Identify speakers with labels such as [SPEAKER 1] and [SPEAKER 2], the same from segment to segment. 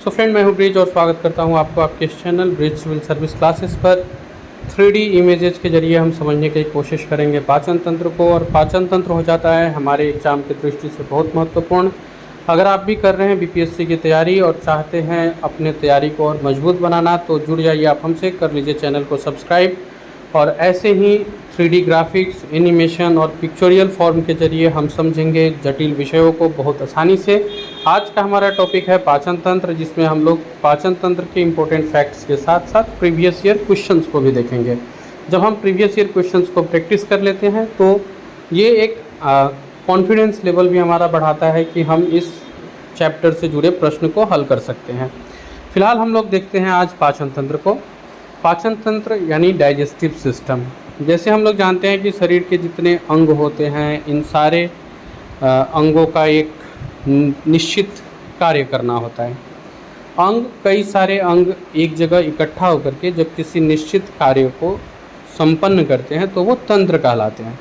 [SPEAKER 1] So friend, मैं हूं bridge और स्वागत करता हूं आपको आपके इस channel Bridge Civil Service Classes पर। 3D इमेजेस के जरिए हम समझने की कोशिश करेंगे पाचन तंत्र को, और पाचन तंत्र हो जाता है हमारे एग्ज़ाम की दृष्टि से बहुत महत्वपूर्ण। अगर आप भी कर रहे हैं बीपीएससी की तैयारी और चाहते हैं अपने तैयारी को और मजबूत बनाना, तो जुड़ जाइए आप हमसे, कर लीजिए चैनल को सब्सक्राइब। और ऐसे ही 3D ग्राफिक्स, एनिमेशन और पिक्चोरियल फॉर्म के जरिए हम समझेंगे जटिल विषयों को बहुत आसानी से। आज का हमारा टॉपिक है पाचन तंत्र, जिसमें हम लोग पाचन तंत्र के इम्पोर्टेंट फैक्ट्स के साथ साथ प्रीवियस ईयर क्वेश्चंस को भी देखेंगे। जब हम प्रीवियस ईयर क्वेश्चंस को प्रैक्टिस कर लेते हैं तो ये एक कॉन्फिडेंस लेवल भी हमारा बढ़ाता है कि हम इस चैप्टर से जुड़े प्रश्न को हल कर सकते हैं। फिलहाल हम लोग देखते हैं आज पाचन तंत्र को। पाचन तंत्र यानी डाइजेस्टिव सिस्टम। जैसे हम लोग जानते हैं कि शरीर के जितने अंग होते हैं, इन सारे अंगों का एक निश्चित कार्य करना होता है। कई सारे अंग एक जगह इकट्ठा होकर के जब किसी निश्चित कार्य को संपन्न करते हैं तो वो तंत्र कहलाते हैं।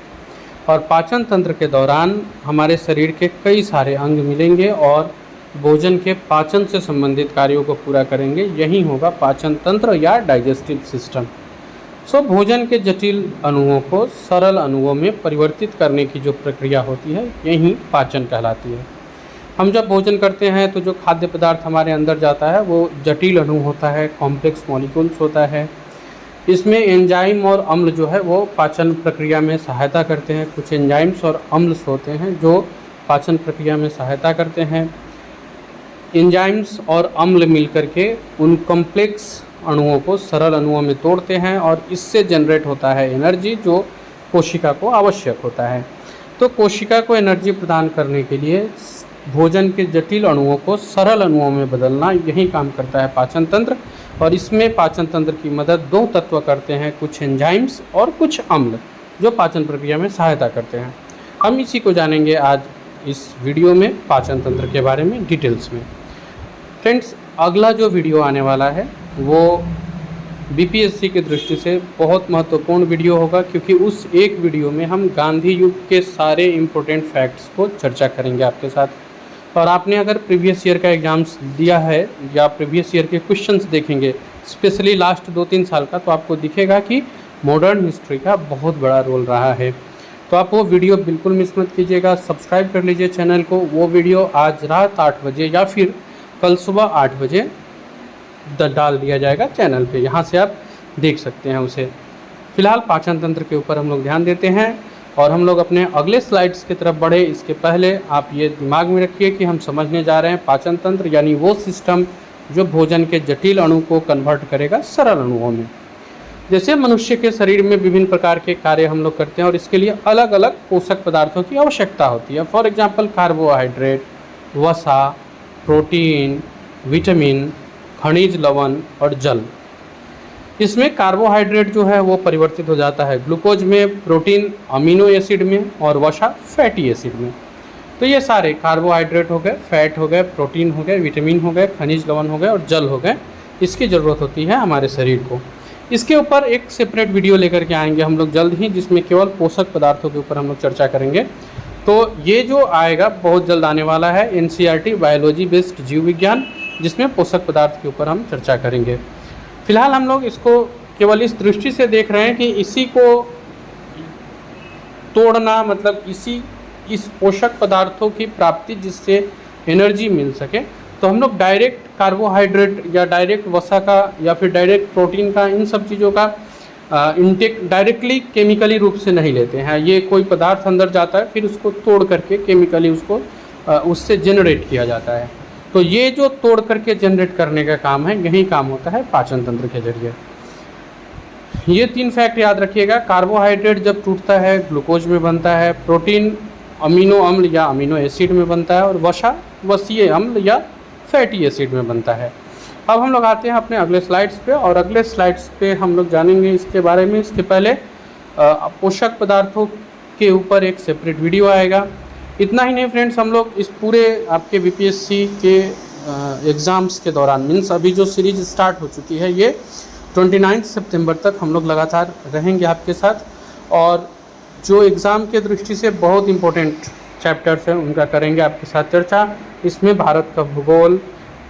[SPEAKER 1] और पाचन तंत्र के दौरान हमारे शरीर के कई सारे अंग मिलेंगे और भोजन के पाचन से संबंधित कार्यों को पूरा करेंगे। यही होगा पाचन तंत्र या डाइजेस्टिव सिस्टम। भोजन के जटिल अणुओं को सरल अणुओं में परिवर्तित करने की जो प्रक्रिया होती है, यही पाचन कहलाती है। हम जब भोजन करते हैं तो जो खाद्य पदार्थ हमारे अंदर जाता है वो जटिल अणु होता है, कॉम्प्लेक्स मॉलिक्यूल्स होता है। इसमें एंजाइम और अम्ल जो है वो पाचन प्रक्रिया में सहायता करते हैं। कुछ एंजाइम्स और अम्ल होते हैं जो पाचन प्रक्रिया में सहायता करते हैं। एंजाइम्स और अम्ल मिलकर के उन कॉम्प्लेक्स अणुओं को सरल अणुओं में तोड़ते हैं और इससे जनरेट होता है एनर्जी, जो कोशिका को आवश्यक होता है। तो कोशिका को एनर्जी प्रदान करने के लिए भोजन के जटिल अणुओं को सरल अणुओं में बदलना, यही काम करता है पाचन तंत्र। और इसमें पाचन तंत्र की मदद दो तत्व करते हैं, कुछ एंजाइम्स और कुछ अम्ल, जो पाचन प्रक्रिया में सहायता करते हैं। हम इसी को जानेंगे आज इस वीडियो में, पाचन तंत्र के बारे में डिटेल्स में। फ्रेंड्स, अगला जो वीडियो आने वाला है वो बीपीएससी की दृष्टि से बहुत महत्वपूर्ण वीडियो होगा, क्योंकि उस एक वीडियो में हम गांधी युग के सारे इम्पोर्टेंट फैक्ट्स को चर्चा करेंगे आपके साथ। और आपने अगर प्रीवियस ईयर का एग्ज़ाम्स दिया है या प्रीवियस ईयर के क्वेश्चंस देखेंगे, स्पेशली लास्ट 2-3 साल का, तो आपको दिखेगा कि मॉडर्न हिस्ट्री का बहुत बड़ा रोल रहा है। तो आप वो वीडियो बिल्कुल मिस मत कीजिएगा। सब्सक्राइब कर लीजिए चैनल को। वो वीडियो आज रात 8 बजे या फिर कल सुबह 8 बजे डाल दिया जाएगा चैनल पे, यहाँ से आप देख सकते हैं उसे। फिलहाल पाचन तंत्र के ऊपर हम लोग ध्यान देते हैं और हम लोग अपने अगले स्लाइड्स की तरफ बढ़े इसके पहले आप ये दिमाग में रखिए कि हम समझने जा रहे हैं पाचन तंत्र यानी वो सिस्टम जो भोजन के जटिल अणु को कन्वर्ट करेगा सरल अणुओं में। जैसे मनुष्य के शरीर में विभिन्न प्रकार के कार्य हम लोग करते हैं और इसके लिए अलग अलग पोषक पदार्थों की आवश्यकता होती है। फॉर एग्जाम्पल कार्बोहाइड्रेट, वसा, प्रोटीन, विटामिन, खनिज लवण और जल। इसमें कार्बोहाइड्रेट जो है वो परिवर्तित हो जाता है ग्लूकोज में, प्रोटीन अमीनो एसिड में और वसा फैटी एसिड में। तो ये सारे कार्बोहाइड्रेट हो गए, फैट हो गए, प्रोटीन हो गए, विटामिन हो गए, खनिज लवण हो गए और जल हो गए, इसकी ज़रूरत होती है हमारे शरीर को। इसके ऊपर एक सेपरेट वीडियो लेकर के आएंगे हम लोग जल्द ही, जिसमें केवल पोषक पदार्थों के ऊपर हम लोग चर्चा करेंगे। तो ये जो आएगा बहुत जल्द आने वाला है, NCERT बायोलॉजी बेस्ड जीव विज्ञान, जिसमें पोषक पदार्थ के ऊपर हम चर्चा करेंगे। फिलहाल हम लोग इसको केवल इस दृष्टि से देख रहे हैं कि इसी को तोड़ना, मतलब इस पोषक पदार्थों की प्राप्ति जिससे एनर्जी मिल सके। तो हम लोग डायरेक्ट कार्बोहाइड्रेट या डायरेक्ट वसा का या फिर डायरेक्ट प्रोटीन का, इन सब चीज़ों का इनटेक डायरेक्टली केमिकली रूप से नहीं लेते हैं। ये कोई पदार्थ अंदर जाता है, फिर उसको तोड़ करके केमिकली उसको उससे जनरेट किया जाता है। तो ये जो तोड़ करके जनरेट करने का काम है, यही काम होता है पाचन तंत्र के जरिए। ये 3 फैक्ट याद रखिएगा। कार्बोहाइड्रेट जब टूटता है ग्लूकोज में बनता है, प्रोटीन अमीनो अम्ल या अमीनो एसिड में बनता है और वसा वसीय अम्ल या फैटी एसिड में बनता है। अब हम लोग आते हैं अपने अगले स्लाइड्स पे, और अगले स्लाइड्स पे हम लोग जानेंगे इसके बारे में। इसके पहले पोषक पदार्थों के ऊपर एक सेपरेट वीडियो आएगा। इतना ही नहीं फ्रेंड्स, हम लोग इस पूरे आपके बीपीएससी के एग्ज़ाम्स के दौरान, मीन्स अभी जो सीरीज स्टार्ट हो चुकी है, ये 29 सितंबर तक हम लोग लगातार रहेंगे आपके साथ। और जो एग्ज़ाम के दृष्टि से बहुत इम्पोर्टेंट चैप्टर्स हैं उनका करेंगे आपके साथ चर्चा। इसमें भारत का भूगोल,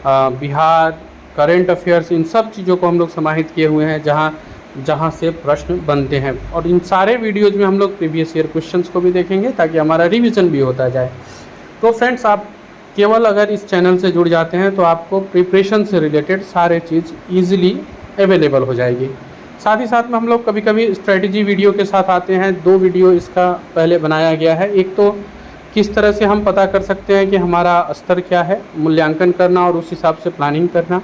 [SPEAKER 1] बिहार, करेंट अफेयर्स, इन सब चीज़ों को हम लोग समाहित किए हुए हैं जहाँ से प्रश्न बनते हैं। और इन सारे वीडियोज़ में हम लोग प्रीवियस ईयर क्वेश्चंस को भी देखेंगे ताकि हमारा रिवीजन भी होता जाए। तो फ्रेंड्स, आप केवल अगर इस चैनल से जुड़ जाते हैं तो आपको प्रिपरेशन से रिलेटेड सारे चीज़ ईजिली अवेलेबल हो जाएगी। साथ ही साथ में हम लोग कभी कभी स्ट्रेटजी वीडियो के साथ आते हैं। 2 वीडियो इसका पहले बनाया गया है। एक तो किस तरह से हम पता कर सकते हैं कि हमारा स्तर क्या है, मूल्यांकन करना और उस हिसाब से प्लानिंग करना,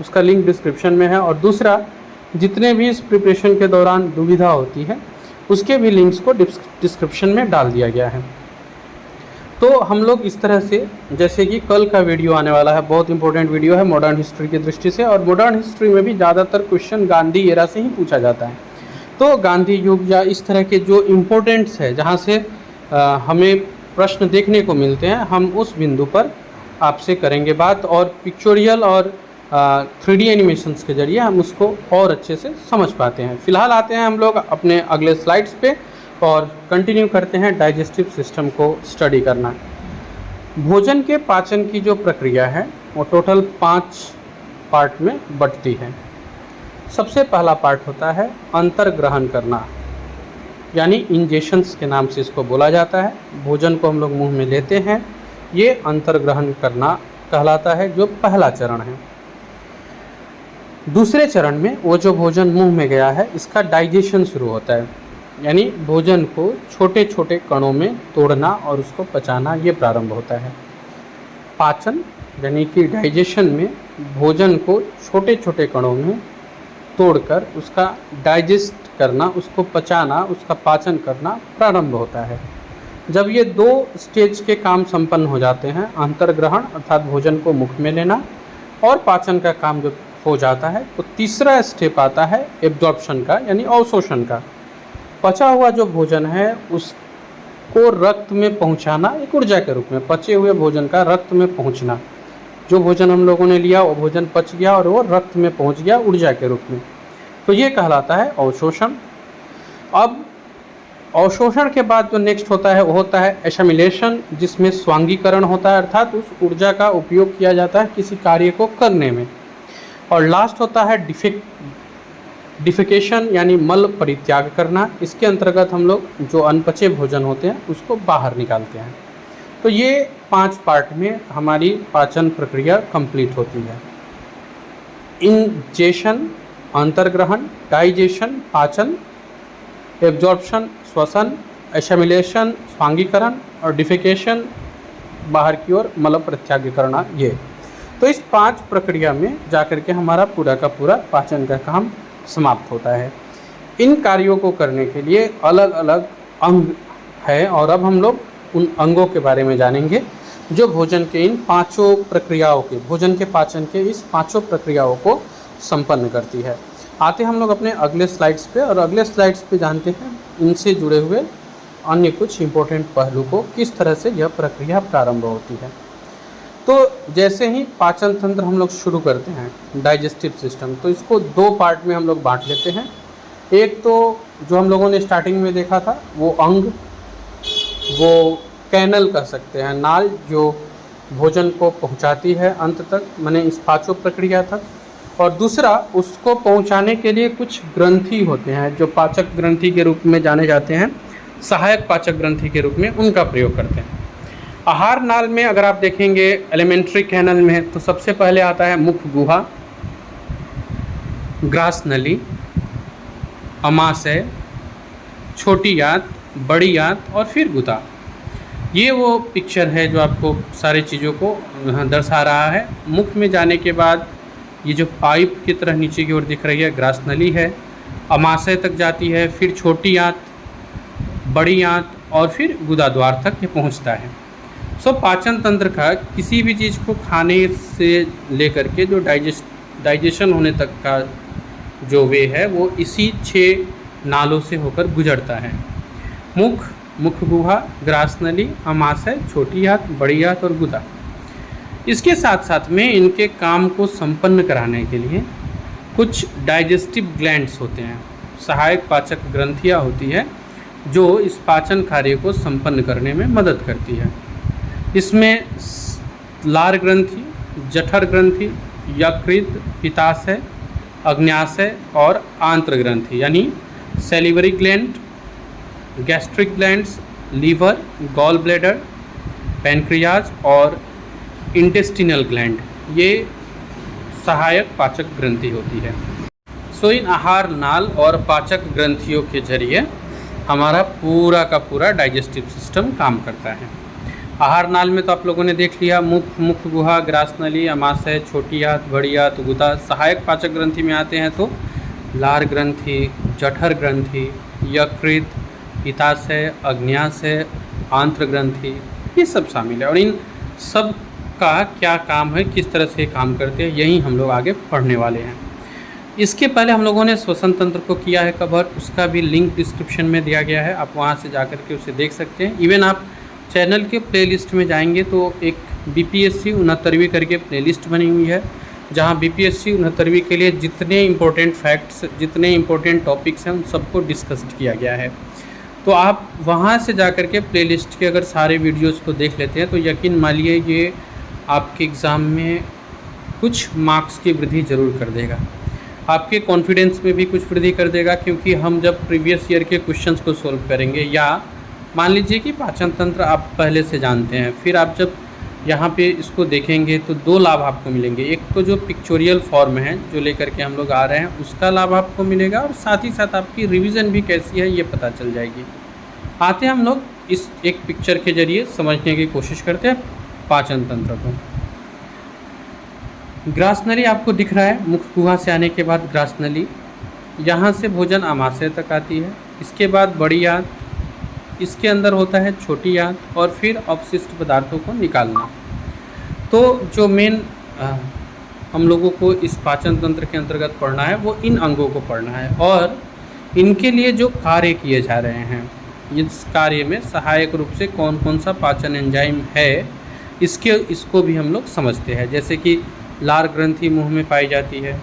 [SPEAKER 1] उसका लिंक डिस्क्रिप्शन में है। और दूसरा, जितने भी इस प्रिपरेशन के दौरान दुविधा होती है उसके भी लिंक्स को डिस्क्रिप्शन में डाल दिया गया है। तो हम लोग इस तरह से, जैसे कि कल का वीडियो आने वाला है, बहुत इंपॉर्टेंट वीडियो है मॉडर्न हिस्ट्री की दृष्टि से, और मॉडर्न हिस्ट्री में भी ज़्यादातर क्वेश्चन गांधी एरा से ही पूछा जाता है। तो गांधी युग या इस तरह के जो इम्पोर्टेंट्स है जहाँ से हमें प्रश्न देखने को मिलते हैं, हम उस बिंदु पर आपसे करेंगे बात, और पिक्चोरियल और 3D एनिमेशंस के जरिए हम उसको और अच्छे से समझ पाते हैं। फिलहाल आते हैं हम लोग अपने अगले स्लाइड्स पे और कंटिन्यू करते हैं डाइजेस्टिव सिस्टम को स्टडी करना। भोजन के पाचन की जो प्रक्रिया है वो टोटल 5 पार्ट में बंटती है। सबसे पहला पार्ट होता है अंतर्ग्रहण करना, यानी इंजेशंस के नाम से इसको बोला जाता है। भोजन को हम लोग मुंह में लेते हैं, ये अंतर्ग्रहण करना कहलाता है, जो पहला चरण है। दूसरे चरण में वो जो भोजन मुंह में गया है इसका डाइजेशन शुरू होता है, यानी भोजन को छोटे छोटे कणों में तोड़ना और उसको पचाना, ये प्रारंभ होता है। पाचन यानी कि डाइजेशन में भोजन को छोटे छोटे कणों में तोड़कर उसका डाइजेस्ट करना, उसको पचाना, उसका पाचन करना प्रारंभ होता है। जब ये 2 स्टेज के काम संपन्न हो जाते हैं, अंतर्ग्रहण अर्थात भोजन को मुख में लेना और पाचन का काम जब हो जाता है, तो तीसरा स्टेप आता है एब्जॉर्प्शन का, यानी अवशोषण का। पचा हुआ जो भोजन है उसको रक्त में पहुंचाना, एक ऊर्जा के रूप में पचे हुए भोजन का रक्त में पहुंचना। जो भोजन हम लोगों ने लिया वो भोजन पच गया और वो रक्त में पहुंच गया ऊर्जा के रूप में, तो ये कहलाता है अवशोषण। अब अवशोषण के बाद जो नेक्स्ट होता है वो होता है एसिमिलेशन, जिसमें स्वांगीकरण होता है, अर्थात उस ऊर्जा का उपयोग किया जाता है किसी कार्य को करने में। और लास्ट होता है डिफिकेशन, यानी मल परित्याग करना। इसके अंतर्गत हम लोग जो अनपचे भोजन होते हैं उसको बाहर निकालते हैं। तो ये 5 पार्ट में हमारी पाचन प्रक्रिया कंप्लीट होती है। इंजेशन, अंतर्ग्रहण, डाइजेशन, पाचन, एब्जॉर्प्शन, श्वसन, एसिमिलेशन, स्वांगीकरण और डिफिकेशन, बाहर की ओर मल परित्याग करना। ये तो इस 5 प्रक्रिया में जाकर के हमारा पूरा का पूरा पाचन का काम समाप्त होता है। इन कार्यों को करने के लिए अलग अलग अंग है, और अब हम लोग उन अंगों के बारे में जानेंगे जो भोजन के इन 5 प्रक्रियाओं के, भोजन के पाचन के इस 5 प्रक्रियाओं को संपन्न करती है। आते हम लोग अपने अगले स्लाइड्स पे, और अगले स्लाइड्स पे जानते हैं इनसे जुड़े हुए अन्य कुछ इम्पोर्टेंट पहलू को, किस तरह से यह प्रक्रिया प्रारंभ होती है। तो जैसे ही पाचन तंत्र हम लोग शुरू करते हैं, डाइजेस्टिव सिस्टम, तो इसको 2 पार्ट में हम लोग बांट लेते हैं। एक तो जो हम लोगों ने स्टार्टिंग में देखा था वो अंग, वो कैनल कह सकते हैं, नाल, जो भोजन को पहुंचाती है अंत तक, माने इस 5 प्रक्रिया तक। और दूसरा, उसको पहुंचाने के लिए कुछ ग्रंथि होते हैं जो पाचक ग्रंथि के रूप में जाने जाते हैं, सहायक पाचक ग्रंथि के रूप में उनका प्रयोग करते हैं। आहार नाल में अगर आप देखेंगे एलिमेंट्री कैनल में, तो सबसे पहले आता है मुख गुहा, ग्रास नली, अमाशय, छोटी आंत, बड़ी आंत और फिर गुदा। ये वो पिक्चर है जो आपको सारी चीज़ों को दर्शा रहा है। मुख में जाने के बाद ये जो पाइप की तरह नीचे की ओर दिख रही है ग्रास नली है, अमाशय तक जाती है, फिर छोटी आंत, बड़ी आंत और फिर गुदा द्वार तक ये पहुंचता है। सो पाचन तंत्र का किसी भी चीज़ को खाने से लेकर के जो डाइजेशन होने तक का जो वे है वो इसी 6 नालों से होकर गुजरता है। मुख, मुख गुहा, ग्रास नली, अमाशय, छोटी आंत, बड़ी आंत और गुदा। इसके साथ साथ में इनके काम को संपन्न कराने के लिए कुछ डाइजेस्टिव ग्लैंड्स होते हैं, सहायक पाचक ग्रंथियाँ होती है जो इस पाचन कार्य को संपन्न करने में मदद करती है। इसमें लार ग्रंथि, जठर ग्रंथि, यकृत, पित्ताशय, अग्न्याशय और आंत्र ग्रंथि यानी salivary gland, gastric glands, liver, gall bladder, pancreas और इंटेस्टिनल ग्लैंड, ये सहायक पाचक ग्रंथि होती है। सो इन आहार नाल और पाचक ग्रंथियों के जरिए हमारा पूरा का पूरा डाइजेस्टिव सिस्टम काम करता है। आहार नाल में तो आप लोगों ने देख लिया, मुख गुहा, ग्रासनली, अमाशय, छोटी आंत, बड़ी आंत, गुदा। सहायक पाचक ग्रंथि में आते हैं तो लार ग्रंथि, जठर ग्रंथि, यकृत, पित्ताशय, अग्न्याशय, आंत्र ग्रंथि, ये सब शामिल है। और इन सब का क्या काम है, किस तरह से काम करते हैं, यही हम लोग आगे पढ़ने वाले हैं। इसके पहले हम लोगों ने श्वसन तंत्र को किया है कवर, उसका भी लिंक डिस्क्रिप्शन में दिया गया है, आप वहाँ से जाकर के उसे देख सकते हैं। इवन आप चैनल के प्लेलिस्ट में जाएंगे तो एक BPSC 69वीं करके प्लेलिस्ट बनी हुई है, जहाँ BPSC 69वीं के लिए जितने इम्पोर्टेंट फैक्ट्स, जितने इम्पोर्टेंट टॉपिक्स हैं उन सबको डिस्कस्ड किया गया है। तो आप वहाँ से जाकर के प्लेलिस्ट के अगर सारे वीडियोज़ को देख लेते हैं तो यकीन मानिए ये आपके एग्ज़ाम में कुछ मार्क्स की वृद्धि ज़रूर कर देगा, आपके कॉन्फिडेंस में भी कुछ वृद्धि कर देगा। क्योंकि हम जब प्रीवियस ईयर के क्वेश्चंस को सॉल्व करेंगे, या मान लीजिए कि पाचन तंत्र आप पहले से जानते हैं, फिर आप जब यहाँ पे इसको देखेंगे तो दो लाभ आपको मिलेंगे। एक तो जो पिक्चोरियल फॉर्म है जो लेकर के हम लोग आ रहे हैं उसका लाभ आपको मिलेगा, और साथ ही साथ आपकी रिवीजन भी कैसी है ये पता चल जाएगी। आते हैं हम लोग इस एक पिक्चर के जरिए समझने की कोशिश करते हैं पाचन तंत्र को। ग्रासनली आपको दिख रहा है, मुख गुहा से आने के बाद ग्रासनली, यहाँ से भोजन आमाशय तक आती है। इसके बाद बड़ी आंत, इसके अंदर होता है छोटी आंत, और फिर अवशिष्ट पदार्थों को निकालना। तो जो मेन हम लोगों को इस पाचन तंत्र के अंतर्गत पढ़ना है वो इन अंगों को पढ़ना है, और इनके लिए जो कार्य किए जा रहे हैं, इस कार्य में सहायक रूप से कौन कौन सा पाचन एंजाइम है इसको भी हम लोग समझते हैं। जैसे कि लार ग्रंथि मुंह में पाई जाती है,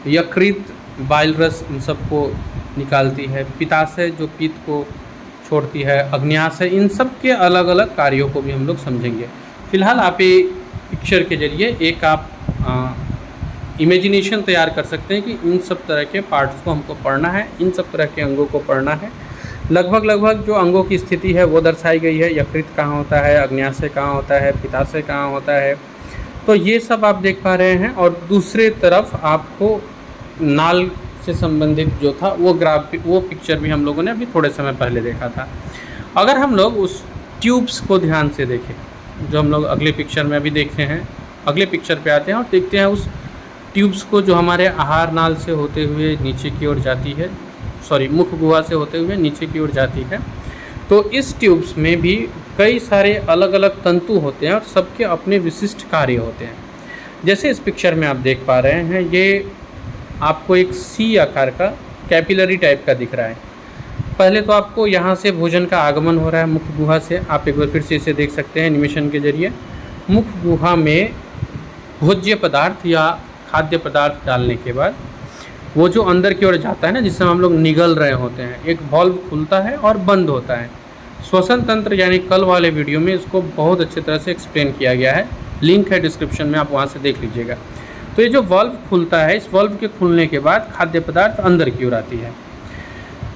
[SPEAKER 1] यकृत बाइल रस इन सब को निकालती है, पित्ताशय जो पित्त को छोड़ती है, अग्न्याशय, इन सब के अलग अलग कार्यों को भी हम लोग समझेंगे। फिलहाल आप ये पिक्चर के जरिए एक आप इमेजिनेशन तैयार कर सकते हैं कि इन सब तरह के पार्ट्स को हमको पढ़ना है, इन सब तरह के अंगों को पढ़ना है। लगभग जो अंगों की स्थिति है वो दर्शाई गई है। यकृत कहाँ होता है, अग्न्याशय कहाँ होता है, पित्ताशय कहाँ होता है, तो ये सब आप देख पा रहे हैं। और दूसरे तरफ आपको नाल से संबंधित जो था वो पिक्चर भी हम लोगों ने अभी थोड़े समय पहले देखा था। अगर हम लोग उस ट्यूब्स को ध्यान से देखें जो हम लोग अगले पिक्चर में अभी देखते हैं, अगले पिक्चर पे आते हैं और देखते हैं उस ट्यूब्स को जो हमारे आहार नाल से होते हुए नीचे की ओर जाती है, मुख गुहा से होते हुए नीचे की ओर जाती है। तो इस ट्यूब्स में भी कई सारे अलग अलग तंतु होते हैं और सबके अपने विशिष्ट कार्य होते हैं। जैसे इस पिक्चर में आप देख पा रहे हैं, ये आपको एक सी आकार का कैपिलरी टाइप का दिख रहा है। पहले तो आपको यहाँ से भोजन का आगमन हो रहा है मुख गुहा से, आप एक बार फिर से इसे देख सकते हैं एनिमेशन के जरिए। मुख गुहा में भोज्य पदार्थ या खाद्य पदार्थ डालने के बाद वो जो अंदर की ओर जाता है ना, जिससे हम लोग निगल रहे होते हैं, एक वॉल्व खुलता है और बंद होता है। श्वसन तंत्र यानी कल वाले वीडियो में इसको बहुत अच्छी तरह से एक्सप्लेन किया गया है, लिंक है डिस्क्रिप्शन में, आप वहाँ से देख लीजिएगा। तो ये जो वॉल्व खुलता है, इस वॉल्व के खुलने के बाद खाद्य पदार्थ अंदर की ओर आती है,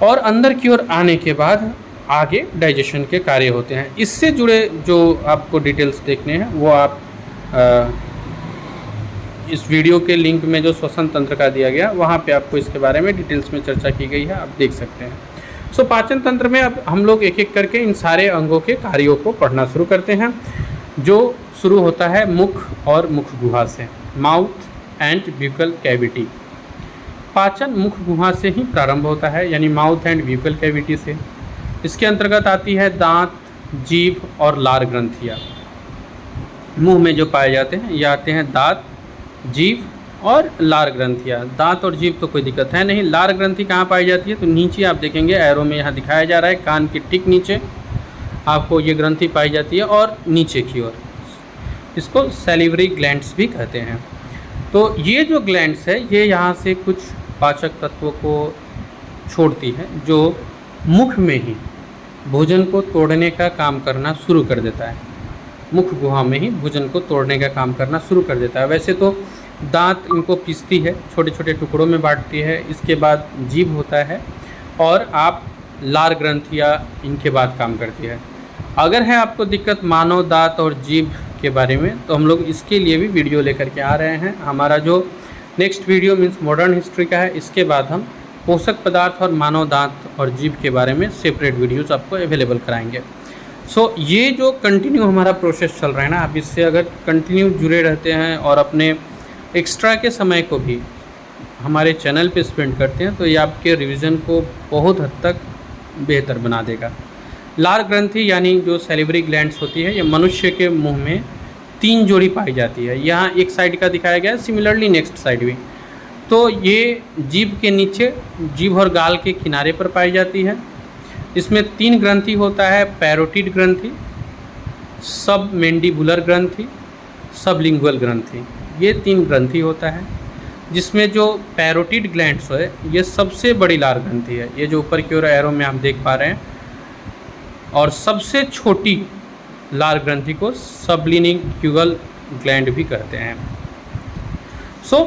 [SPEAKER 1] और अंदर की ओर आने के बाद आगे डाइजेशन के कार्य होते हैं। इससे जुड़े जो आपको डिटेल्स देखने हैं वो आप इस वीडियो के लिंक में जो श्वसन तंत्र का दिया गया वहाँ पे आपको इसके बारे में डिटेल्स में चर्चा की गई है, आप देख सकते हैं। सो पाचन तंत्र में अब हम लोग एक एक करके इन सारे अंगों के कार्यों को पढ़ना शुरू करते हैं, जो शुरू होता है मुख और मुख गुहा से, माउथ एंड ब्यूकल कैविटी। पाचन मुख गुहा से ही प्रारंभ होता है, यानी माउथ एंड ब्यूकल कैविटी से। इसके अंतर्गत आती है दांत, जीभ और लार ग्रंथियाँ। मुंह में जो पाए जाते हैं ये आते हैं दांत, जीभ और लार ग्रंथियाँ। दांत और जीभ तो कोई दिक्कत है नहीं। लार ग्रंथि कहाँ पाई जाती है, तो नीचे आप देखेंगे एरो में यहाँ दिखाया जा रहा है, कान के ठीक नीचे आपको ये ग्रंथि पाई जाती है, और नीचे की ओर इसको सैलिवरी ग्लैंड्स भी कहते हैं। तो ये जो ग्लैंड्स है ये यहाँ से कुछ पाचक तत्वों को छोड़ती है, जो मुख में ही भोजन को तोड़ने का काम करना शुरू कर देता है। मुख गुहा में ही भोजन को तोड़ने का काम करना शुरू कर देता है। वैसे तो दांत इनको पीसती है, छोटे छोटे टुकड़ों में बांटती है, इसके बाद जीभ होता है और आप लार ग्रंथियाँ इनके बाद काम करती है। अगर है आपको दिक्कत मानव दांत और जीभ के बारे में, तो हम लोग इसके लिए भी वीडियो लेकर के आ रहे हैं। हमारा जो next video means modern history का है, इसके बाद हम पोषक पदार्थ और मानव दांत और जीभ के बारे में सेपरेट वीडियोस आपको अवेलेबल कराएंगे। ये जो कंटिन्यू हमारा प्रोसेस चल रहा है ना, आप इससे अगर कंटिन्यू जुड़े रहते हैं और अपने एक्स्ट्रा के समय को भी हमारे चैनल पे स्पेंड करते हैं, तो ये आपके रिवीजन को बहुत हद तक बेहतर बना देगा। लार ग्रंथि यानी जो सैलिवरी ग्लैंड्स होती है, ये मनुष्य के मुंह में 3 जोड़ी पाई जाती है। यहाँ एक साइड का दिखाया गया है, सिमिलरली नेक्स्ट साइड भी। तो ये जीभ के नीचे, जीभ और गाल के किनारे पर पाई जाती है। इसमें 3 ग्रंथि होता है, पैरोटिड ग्रंथि, सब मैंडिबुलर ग्रंथि, सबलिंगुअल ग्रंथि। ये 3 ग्रंथि होता है, जिसमें जो पैरोटिड ग्लैंड्स है ये सबसे बड़ी लार ग्रंथि है, ये जो ऊपर की ओर एरो में आप देख पा रहे हैं। और सबसे छोटी लार ग्रंथि को सबलिंगुअल ग्लैंड भी कहते हैं।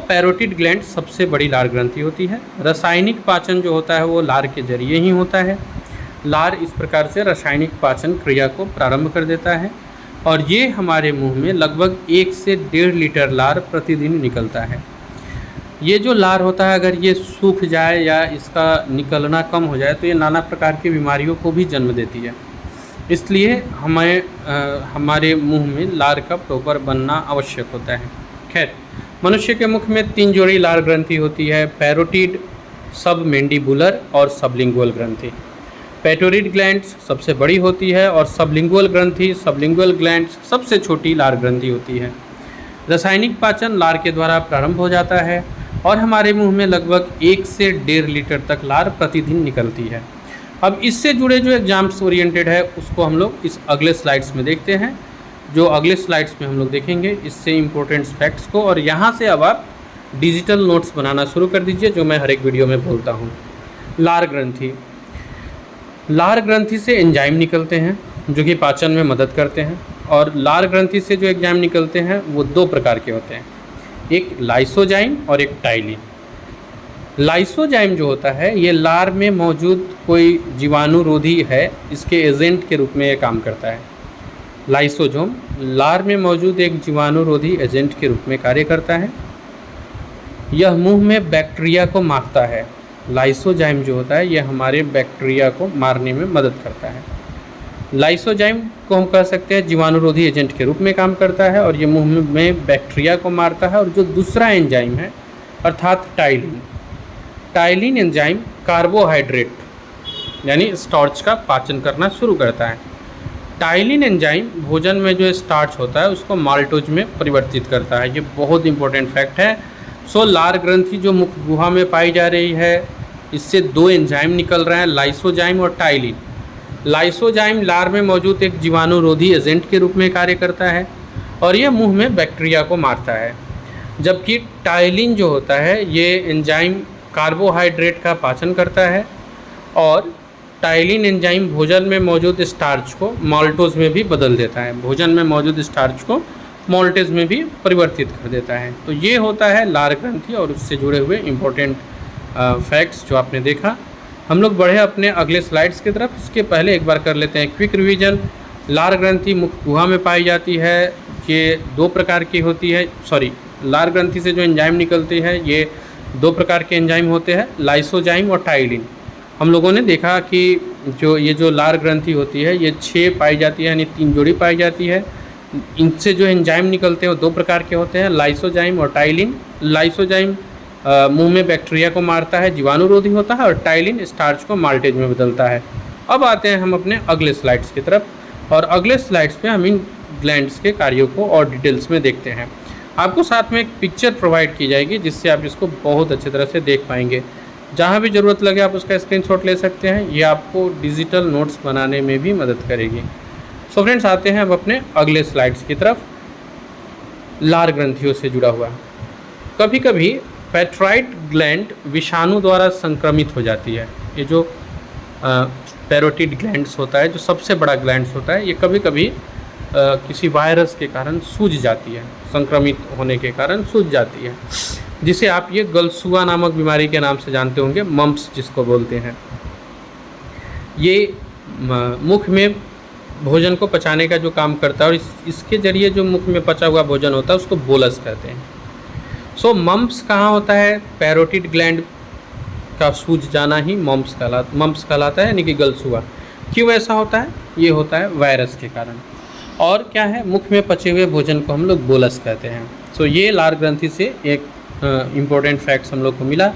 [SPEAKER 1] पैरोटिड ग्लैंड सबसे बड़ी लार ग्रंथि होती है। रासायनिक पाचन जो होता है वो लार के जरिए ही होता है। लार इस प्रकार से रासायनिक पाचन क्रिया को प्रारंभ कर देता है और ये हमारे मुंह में लगभग 1 से 1.5 लीटर लार प्रतिदिन निकलता है। ये जो लार होता है, अगर ये सूख जाए या इसका निकलना कम हो जाए, तो ये नाना प्रकार की बीमारियों को भी जन्म देती है। इसलिए हमारे मुंह में लार का प्रॉपर बनना आवश्यक होता है। खैर, मनुष्य के मुख में 3 जोड़ी लार ग्रंथि होती है, पैरोटिड, सब मैंडिबुलर और सबलिंगुअल ग्रंथि। पैरोटिड ग्लैंड्स सबसे बड़ी होती है और सबलिंगुअल ग्लैंड्स सबसे छोटी लार ग्रंथि होती है। रासायनिक पाचन लार के द्वारा प्रारंभ हो जाता है और हमारे मुंह में लगभग 1 से 1.5 लीटर तक लार प्रतिदिन निकलती है। अब इससे जुड़े जो एग्जाम्स ओरिएंटेड है उसको हम लोग इस अगले स्लाइड्स में देखते हैं। जो अगले स्लाइड्स में हम लोग देखेंगे इससे इम्पोर्टेंट फैक्ट्स को, और यहाँ से अब आप डिजिटल नोट्स बनाना शुरू कर दीजिए, जो मैं हर एक वीडियो में बोलता हूँ। लार ग्रंथि, लार ग्रंथि से एंजाइम निकलते हैं जो कि पाचन में मदद करते हैं। और लार ग्रंथि से जो एंजाइम निकलते हैं वो 2 प्रकार के होते हैं, एक लाइसोजाइम और एक टाइलिन। लाइसोजाइम जो होता है ये लार में मौजूद कोई जीवाणुरोधी है, इसके एजेंट के रूप में ये काम करता है। लाइसोजोम लार में मौजूद एक जीवाणुरोधी एजेंट के रूप में कार्य करता है। यह मुंह में बैक्टीरिया को मारता है। लाइसोजाइम जो होता है ये हमारे बैक्टीरिया को मारने में मदद करता है। लाइसोजाइम को हम कह सकते हैं जीवाणुरोधी एजेंट के रूप में काम करता है और ये मुंह में बैक्टीरिया को मारता है। और जो दूसरा एंजाइम है अर्थात टाइलिन एंजाइम कार्बोहाइड्रेट यानी स्टार्च का पाचन करना शुरू करता है। टाइलिन एंजाइम भोजन में जो स्टार्च होता है उसको माल्टोज में परिवर्तित करता है। ये बहुत इंपॉर्टेंट फैक्ट है। लार ग्रंथि जो मुख गुहा में पाई जा रही है, इससे 2 एंजाइम निकल रहे हैं, लाइसोजाइम और टाइलिन। लाइसोजाइम लार में मौजूद एक जीवाणुरोधी एजेंट के रूप में कार्य करता है और ये मुंह में बैक्टीरिया को मारता है। जबकि टाइलिन जो होता है ये एंजाइम कार्बोहाइड्रेट का पाचन करता है और टाइलिन एंजाइम भोजन में मौजूद स्टार्च को माल्टोज में भी बदल देता है, भोजन में मौजूद स्टार्च को माल्टेज में भी परिवर्तित कर देता है। तो ये होता है लार ग्रंथि और उससे जुड़े हुए इम्पोर्टेंट फैक्ट्स जो आपने देखा। हम लोग बढ़े अपने अगले स्लाइड्स की तरफ। इसके पहले एक बार कर लेते हैं क्विक रिवीजन। लार ग्रंथि मुख गुहा में पाई जाती है, ये 2 प्रकार की होती है। लार ग्रंथि से जो एंजाइम निकलती है ये 2 प्रकार के एंजाइम होते हैं, लाइसोजाइम और टाइलिन। हम लोगों ने देखा कि जो लार ग्रंथि होती है ये 6 पाई जाती है, यानी 3 जोड़ी पाई जाती है। इनसे जो एंजाइम निकलते हैं वो 2 प्रकार के होते हैं, लाइसोजाइम और टाइलिन। लाइसोजाइम मुंह में बैक्टीरिया को मारता है, जीवाणुरोधी होता है, और टाइलिन स्टार्च को माल्टेज में बदलता है। अब आते हैं हम अपने अगले स्लाइड्स की तरफ, और अगले स्लाइड्स पे हम इन ग्लैंड्स के कार्यों को और डिटेल्स में देखते हैं। आपको साथ में एक पिक्चर प्रोवाइड की जाएगी जिससे आप इसको बहुत अच्छी तरह से देख पाएंगे। जहाँ भी ज़रूरत लगे आप उसका स्क्रीनशॉट ले सकते हैं, ये आपको डिजिटल नोट्स बनाने में भी मदद करेगी। फ्रेंड्स, आते हैं अब अपने अगले स्लाइड्स की तरफ। लार ग्रंथियों से जुड़ा हुआ, कभी कभी पैट्राइट ग्लैंड विषाणु द्वारा संक्रमित हो जाती है। ये जो पैरोटिड ग्लैंड्स होता है, जो सबसे बड़ा ग्लैंड्स होता है, ये कभी कभी किसी वायरस के कारण सूज जाती है, संक्रमित होने के कारण सूज जाती है, जिसे आप ये गलसुआ नामक बीमारी के नाम से जानते होंगे, मम्प्स जिसको बोलते हैं। ये मुख में भोजन को पचाने का जो काम करता है और इसके ज़रिए जो मुख में पचा हुआ भोजन होता है उसको बोलस कहते हैं। सो मम्प्स कहाँ होता है? पैरोटिड ग्लैंड का सूज जाना ही मम्प्स कहलाता है, यानी कि गलसुआ। क्यों ऐसा होता है? ये होता है वायरस के कारण। और क्या है? मुख में पचे हुए भोजन को हम लोग बोलस कहते हैं। सो ये लार ग्रंथि से एक इम्पोर्टेंट फैक्ट्स हम लोग को मिला।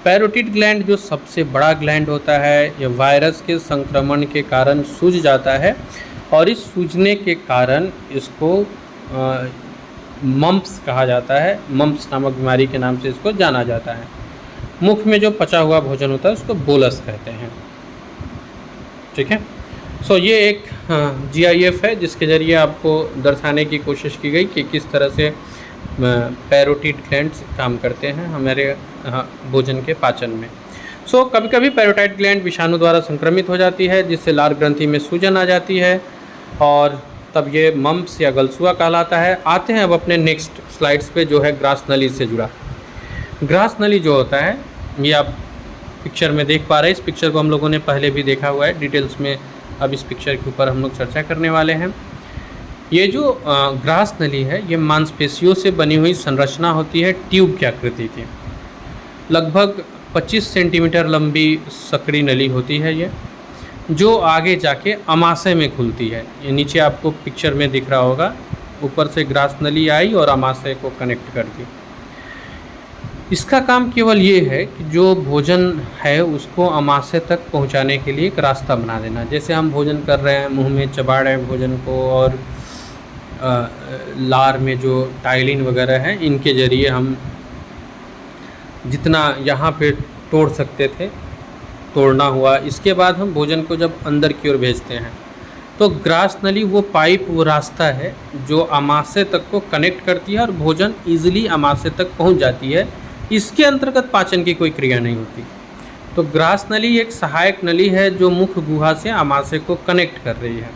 [SPEAKER 1] पैरोटिड ग्लैंड जो सबसे बड़ा ग्लैंड होता है, ये वायरस के संक्रमण के कारण सूज जाता है और इस सूजने के कारण इसको मम्प्स कहा जाता है। मम्प्स नामक बीमारी के नाम से इसको जाना जाता है। मुख में जो पचा हुआ भोजन होता है उसको बोलस कहते हैं। ठीक है। सो ये एक GIF है जिसके ज़रिए आपको दर्शाने की कोशिश की गई कि किस तरह से पैरोटिड ग्लैंड्स काम करते हैं हमारे भोजन के पाचन में। सो कभी कभी पैरोटाइड ग्लैंड विषाणु द्वारा संक्रमित हो जाती है, जिससे लार ग्रंथि में सूजन आ जाती है और तब ये मम्प्स या गलसुआ कहलाता है। आते हैं अब अपने नेक्स्ट स्लाइड्स पे, जो है ग्रास नली से जुड़ा। ग्रास नली जो होता है, ये आप पिक्चर में देख पा रहे हैं। इस पिक्चर को हम लोगों ने पहले भी देखा हुआ है डिटेल्स में। अब इस पिक्चर के ऊपर हम लोग चर्चा करने वाले हैं। ये जो ग्रास नली है, ये मांसपेशियों से बनी हुई संरचना होती है, ट्यूब की आकृति की। लगभग 25 सेंटीमीटर लंबी सकरी नली होती है ये, जो आगे जाके अमाशय में खुलती है। ये नीचे आपको पिक्चर में दिख रहा होगा, ऊपर से ग्रास नली आई और अमाशय को कनेक्ट कर दी। इसका काम केवल ये है कि जो भोजन है उसको अमाशय तक पहुंचाने के लिए एक रास्ता बना देना। जैसे हम भोजन कर रहे हैं, मुंह में चबा रहे हैं भोजन को, और लार में जो टाइलिन वगैरह है, इनके ज़रिए हम जितना यहाँ पे तोड़ सकते थे तोड़ना हुआ। इसके बाद हम भोजन को जब अंदर की ओर भेजते हैं तो ग्रास नली वो पाइप, वो रास्ता है जो अमाशय तक को कनेक्ट करती है और भोजन ईजिली अमाशय तक पहुँच जाती है। इसके अंतर्गत पाचन की कोई क्रिया नहीं होती। तो ग्रास नली एक सहायक नली है जो मुख गुहा से अमाशय को कनेक्ट कर रही है।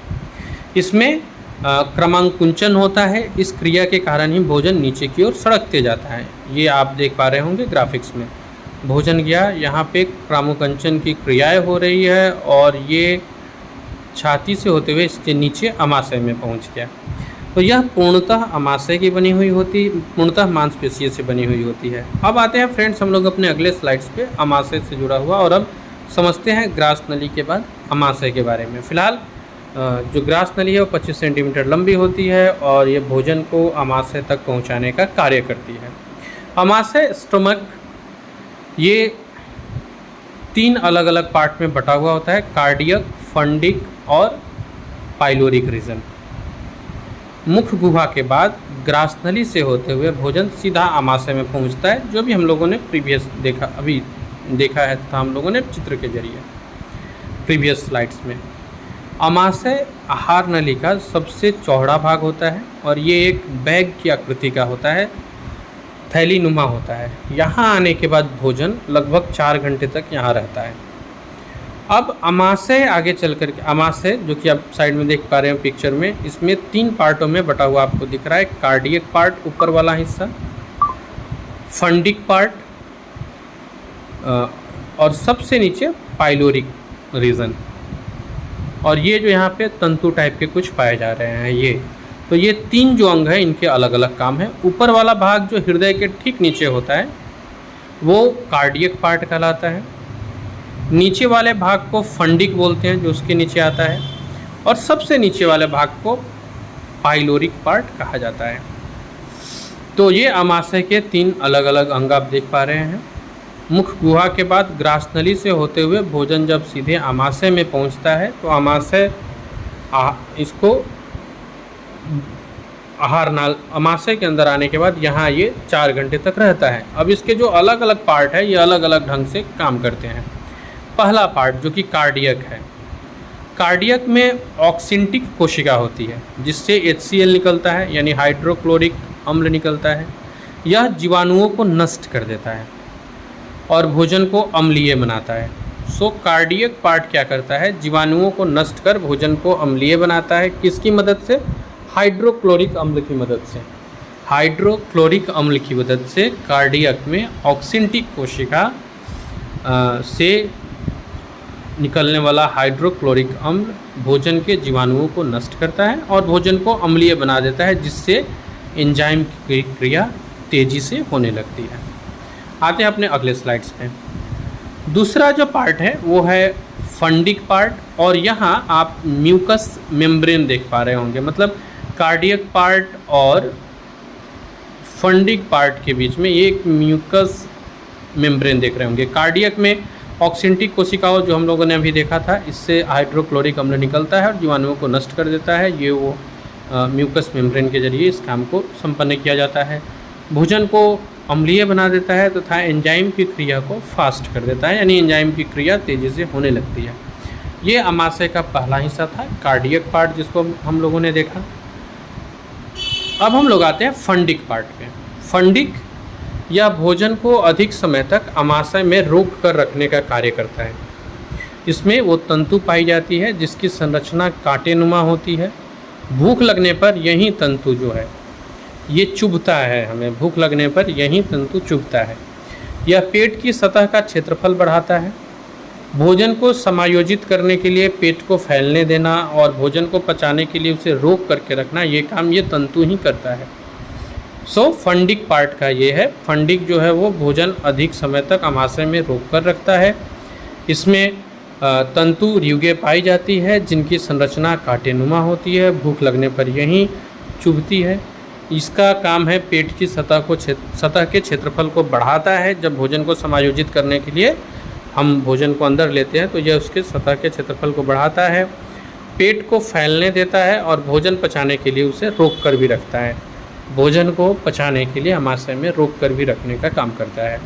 [SPEAKER 1] इसमें क्रमांकुंचन होता है। इस क्रिया के कारण ही भोजन नीचे की ओर सड़कते जाता है। ये आप देख पा रहे होंगे ग्राफिक्स में। भोजन गया, यहाँ पे क्रमांकुंचन की क्रियाएं हो रही है और ये छाती से होते हुए इसके नीचे अमाशय में पहुँच गया। तो यह पूर्णतः अमाशय की बनी हुई होती, पूर्णतः मांसपेशियों से बनी हुई होती है। अब आते हैं फ्रेंड्स हम लोग अपने अगले स्लाइड्स पे अमाशय से जुड़ा हुआ, और अब समझते हैं ग्रास नली के बाद अमाशय के बारे में। फिलहाल जो ग्रास नली है वो 25 सेंटीमीटर लंबी होती है और ये भोजन को अमाशय तक पहुंचाने का कार्य करती है। अमाशय स्टमक ये 3 अलग अलग पार्ट में बटा हुआ होता है, कार्डियक, फंडिक और पाइलोरिक रीजन। मुख गुहा के बाद ग्रास नली से होते हुए भोजन सीधा अमाशय में पहुंचता है, जो भी हम लोगों ने अभी देखा है था हम लोगों ने चित्र के जरिए प्रीवियस स्लाइड्स में। अमाशय आहार नली का सबसे चौड़ा भाग होता है और ये एक बैग की आकृति का होता है, थैली नुमा होता है। यहाँ आने के बाद भोजन लगभग 4 घंटे तक यहाँ रहता है। अब अमाशय आगे चल कर के, अमाशय जो कि आप साइड में देख पा रहे हैं पिक्चर में, इसमें 3 पार्टों में बटा हुआ आपको दिख रहा है। कार्डियक पार्ट ऊपर वाला हिस्सा, फंडिक पार्ट और सबसे नीचे पाइलोरिक रीजन। और ये जो यहाँ पे तंतु टाइप के कुछ पाए जा रहे हैं ये 3 जो अंग है इनके अलग अलग काम है। ऊपर वाला भाग जो हृदय के ठीक नीचे होता है वो कार्डियक पार्ट कहलाता है। नीचे वाले भाग को फंडिक बोलते हैं जो उसके नीचे आता है, और सबसे नीचे वाले भाग को पाइलोरिक पार्ट कहा जाता है। तो ये अमाशय के 3 अलग अलग अंग आप देख पा रहे हैं। मुख गुहा के बाद ग्रास नली से होते हुए भोजन जब सीधे अमाशय में पहुंचता है तो अमाशय इसको आहार नाल अमाशय के अंदर आने के बाद यहाँ ये 4 घंटे तक रहता है। अब इसके जो अलग अलग पार्ट है ये अलग अलग ढंग से काम करते हैं। पहला पार्ट जो कि कार्डियक है, कार्डियक में ऑक्सिंटिक कोशिका होती है जिससे HCl निकलता है, यानी हाइड्रोक्लोरिक अम्ल निकलता है। यह जीवाणुओं को नष्ट कर देता है और भोजन को अम्लीय बनाता है। सो कार्डियक पार्ट क्या करता है? जीवाणुओं को नष्ट कर भोजन को अम्लीय बनाता है। किसकी मदद से? हाइड्रोक्लोरिक अम्ल की मदद से। हाइड्रोक्लोरिक अम्ल की मदद से कार्डियक में ऑक्सिनटिक कोशिका से निकलने वाला हाइड्रोक्लोरिक अम्ल भोजन के जीवाणुओं को नष्ट करता है और भोजन को अम्लीय बना देता है, जिससे एंजाइम की क्रिया तेज़ी से होने लगती है। आते हैं अपने अगले स्लाइड्स पे। दूसरा जो पार्ट है वो है फंडिक पार्ट, और यहाँ आप म्यूकस मेम्ब्रेन देख पा रहे होंगे। मतलब कार्डियक पार्ट और फंडिक पार्ट के बीच में ये एक म्यूकस मेम्ब्रेन देख रहे होंगे। कार्डियक में ऑक्सिनटिक कोशिकाओं जो हम लोगों ने अभी देखा था, इससे हाइड्रोक्लोरिक अम्ल निकलता है और जीवाणुओं को नष्ट कर देता है। ये वो म्यूकस मेम्ब्रेन के जरिए इस काम को संपन्न किया जाता है। भोजन को अम्लीय बना देता है तथा एंजाइम की क्रिया को फास्ट कर देता है, यानी एंजाइम की क्रिया तेज़ी से होने लगती है। ये अमाशय का पहला हिस्सा था, कार्डियक पार्ट, जिसको हम लोगों ने देखा। अब हम लोग आते हैं फंडिक पार्ट पे। फंडिक या भोजन को अधिक समय तक अमाशय में रोक कर रखने का कार्य करता है। इसमें वो तंतु पाई जाती है जिसकी संरचना कांटेनुमा होती है। भूख लगने पर यही तंतु जो है ये चुभता है, हमें भूख लगने पर यही तंतु चुभता है। यह पेट की सतह का क्षेत्रफल बढ़ाता है। भोजन को समायोजित करने के लिए पेट को फैलने देना और भोजन को पचाने के लिए उसे रोक करके रखना, ये काम ये तंतु ही करता है। फंडिक पार्ट का ये है। फंडिक जो है वो भोजन अधिक समय तक अमाशय में रोक कर रखता है। इसमें तंतु र्युगे पाई जाती है जिनकी संरचना कांटेनुमा होती है। भूख लगने पर यही चुभती है। इसका काम है पेट की सतह के क्षेत्रफल को बढ़ाता है। जब भोजन को समायोजित करने के लिए हम भोजन को अंदर लेते हैं तो यह उसके सतह के क्षेत्रफल को बढ़ाता है, पेट को फैलने देता है और भोजन पचाने के लिए उसे रोक कर भी रखता है। भोजन को पचाने के लिए अमाशय में रोक कर भी रखने का काम करता है।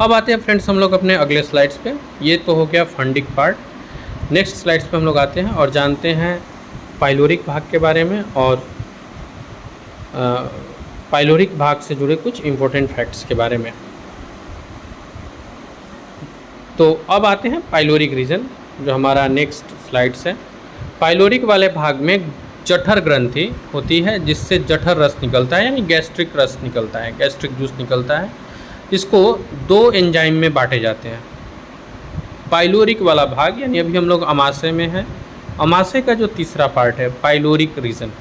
[SPEAKER 1] अब आते हैं फ्रेंड्स हम लोग अपने अगले स्लाइड्स पे। ये तो हो गया फंडिक पार्ट। नेक्स्ट स्लाइड्स पे हम लोग आते हैं और जानते हैं पाइलोरिक भाग के बारे में और पाइलोरिक भाग से जुड़े कुछ इम्पोर्टेंट फैक्ट्स के बारे में। तो अब आते हैं पाइलोरिक रीजन, जो हमारा नेक्स्ट स्लाइड्स है। पाइलोरिक वाले भाग में जठर ग्रंथि होती है जिससे जठर रस निकलता है, यानी गैस्ट्रिक रस निकलता है, गैस्ट्रिक जूस निकलता है। इसको दो एंजाइम में बांटे जाते हैं। पाइलोरिक वाला भाग, यानी अभी हम लोग अमाशय में हैं। अमाशय का जो तीसरा पार्ट है पाइलोरिक रीजन,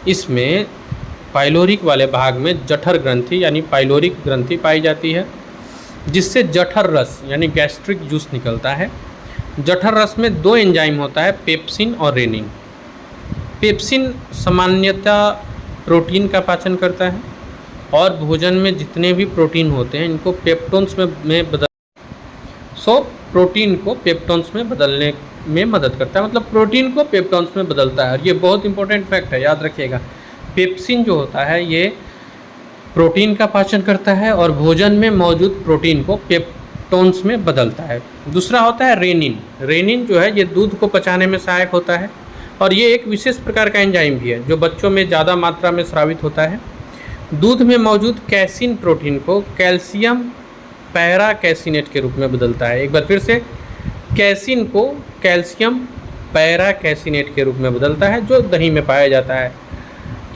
[SPEAKER 1] इसमें पाइलोरिक वाले भाग में जठर ग्रंथि यानी पाइलोरिक ग्रंथि पाई जाती है जिससे जठर रस यानी गैस्ट्रिक जूस निकलता है। जठर रस में दो एंजाइम होता है, पेप्सिन और रेनिन। पेप्सिन सामान्यतः प्रोटीन का पाचन करता है और भोजन में जितने भी प्रोटीन होते हैं इनको पेप्टोन्स में बदल प्रोटीन को पेप्टोन्स में बदलने में मदद करता है। मतलब प्रोटीन को पेप्टोन्स में बदलता है। और ये बहुत इंपॉर्टेंट फैक्ट है, याद रखिएगा। पेप्सिन जो होता है ये प्रोटीन का पाचन करता है और भोजन में मौजूद प्रोटीन को पेप्टोन्स में बदलता है। दूसरा होता है रेनिन। रेनिन जो है ये दूध को पचाने में सहायक होता है और ये एक विशेष प्रकार का एंजाइम भी है जो बच्चों में ज़्यादा मात्रा में स्रावित होता है। दूध में मौजूद कैसीन प्रोटीन को कैल्शियम पैरा कैसिनेट के रूप में बदलता है। एक बार फिर से, कैसीन को कैल्शियम पैरा कैसिनेट के रूप में बदलता है जो दही में पाया जाता है।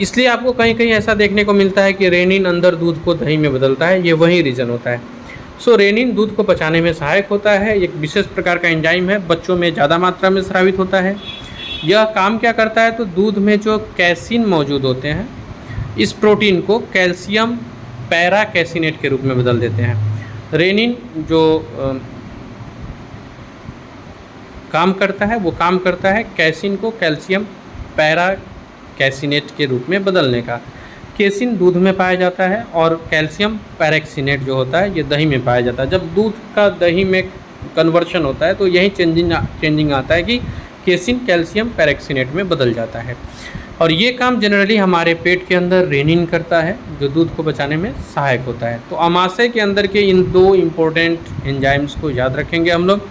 [SPEAKER 1] इसलिए आपको कहीं कहीं ऐसा देखने को मिलता है कि रेनिन अंदर दूध को दही में बदलता है, ये वही रीज़न होता है। रेनिन दूध को पचाने में सहायक होता है। एक विशेष प्रकार का एंजाइम है, बच्चों में ज़्यादा मात्रा में स्रावित होता है। यह काम क्या करता है, तो दूध में जो कैसीन मौजूद होते हैं इस प्रोटीन को कैल्शियम पैरा कैसिनेट के रूप में बदल देते हैं। रेनिन जो काम करता है वो काम करता है कैसीन को कैल्शियम पैरा कैसिनेट के रूप में बदलने का। कैसीन दूध में पाया जाता है और कैल्शियम पैराक्सिनेट जो होता है ये दही में पाया जाता है। जब दूध का दही में कन्वर्शन होता है तो यही चेंजिंग आता है कि कैसीन कैल्शियम पैराक्सिनेट में बदल जाता है। और ये काम जनरली हमारे पेट के अंदर रेनिन करता है जो दूध को बचाने में सहायक होता है। तो अमाशय के अंदर के इन दो इम्पोर्टेंट एंजाइम्स को याद रखेंगे हम लोग,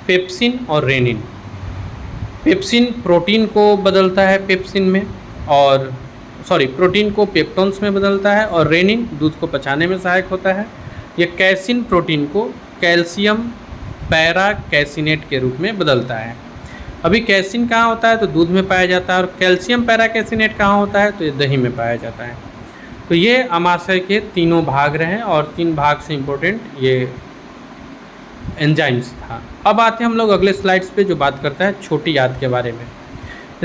[SPEAKER 1] पेप्सिन और रेनिन। पेप्सिन प्रोटीन को बदलता है पेप्सिन में और प्रोटीन को पेप्टोन्स में बदलता है और रेनिन दूध को पचाने में सहायक होता है। ये कैसीन प्रोटीन को कैल्शियम पैरा कैसिनेट के रूप में बदलता है। अभी कैसिन कहाँ होता है, तो दूध में पाया जाता है, और कैल्शियम पैराकैसिनेट कहाँ होता है, तो ये दही में पाया जाता है। तो ये अमाशय के तीनों भाग रहे, और 3 भाग से इम्पोर्टेंट ये एंजाइम्स था। अब आते हैं हम लोग अगले स्लाइड्स पे, जो बात करता है छोटी आंत के बारे में।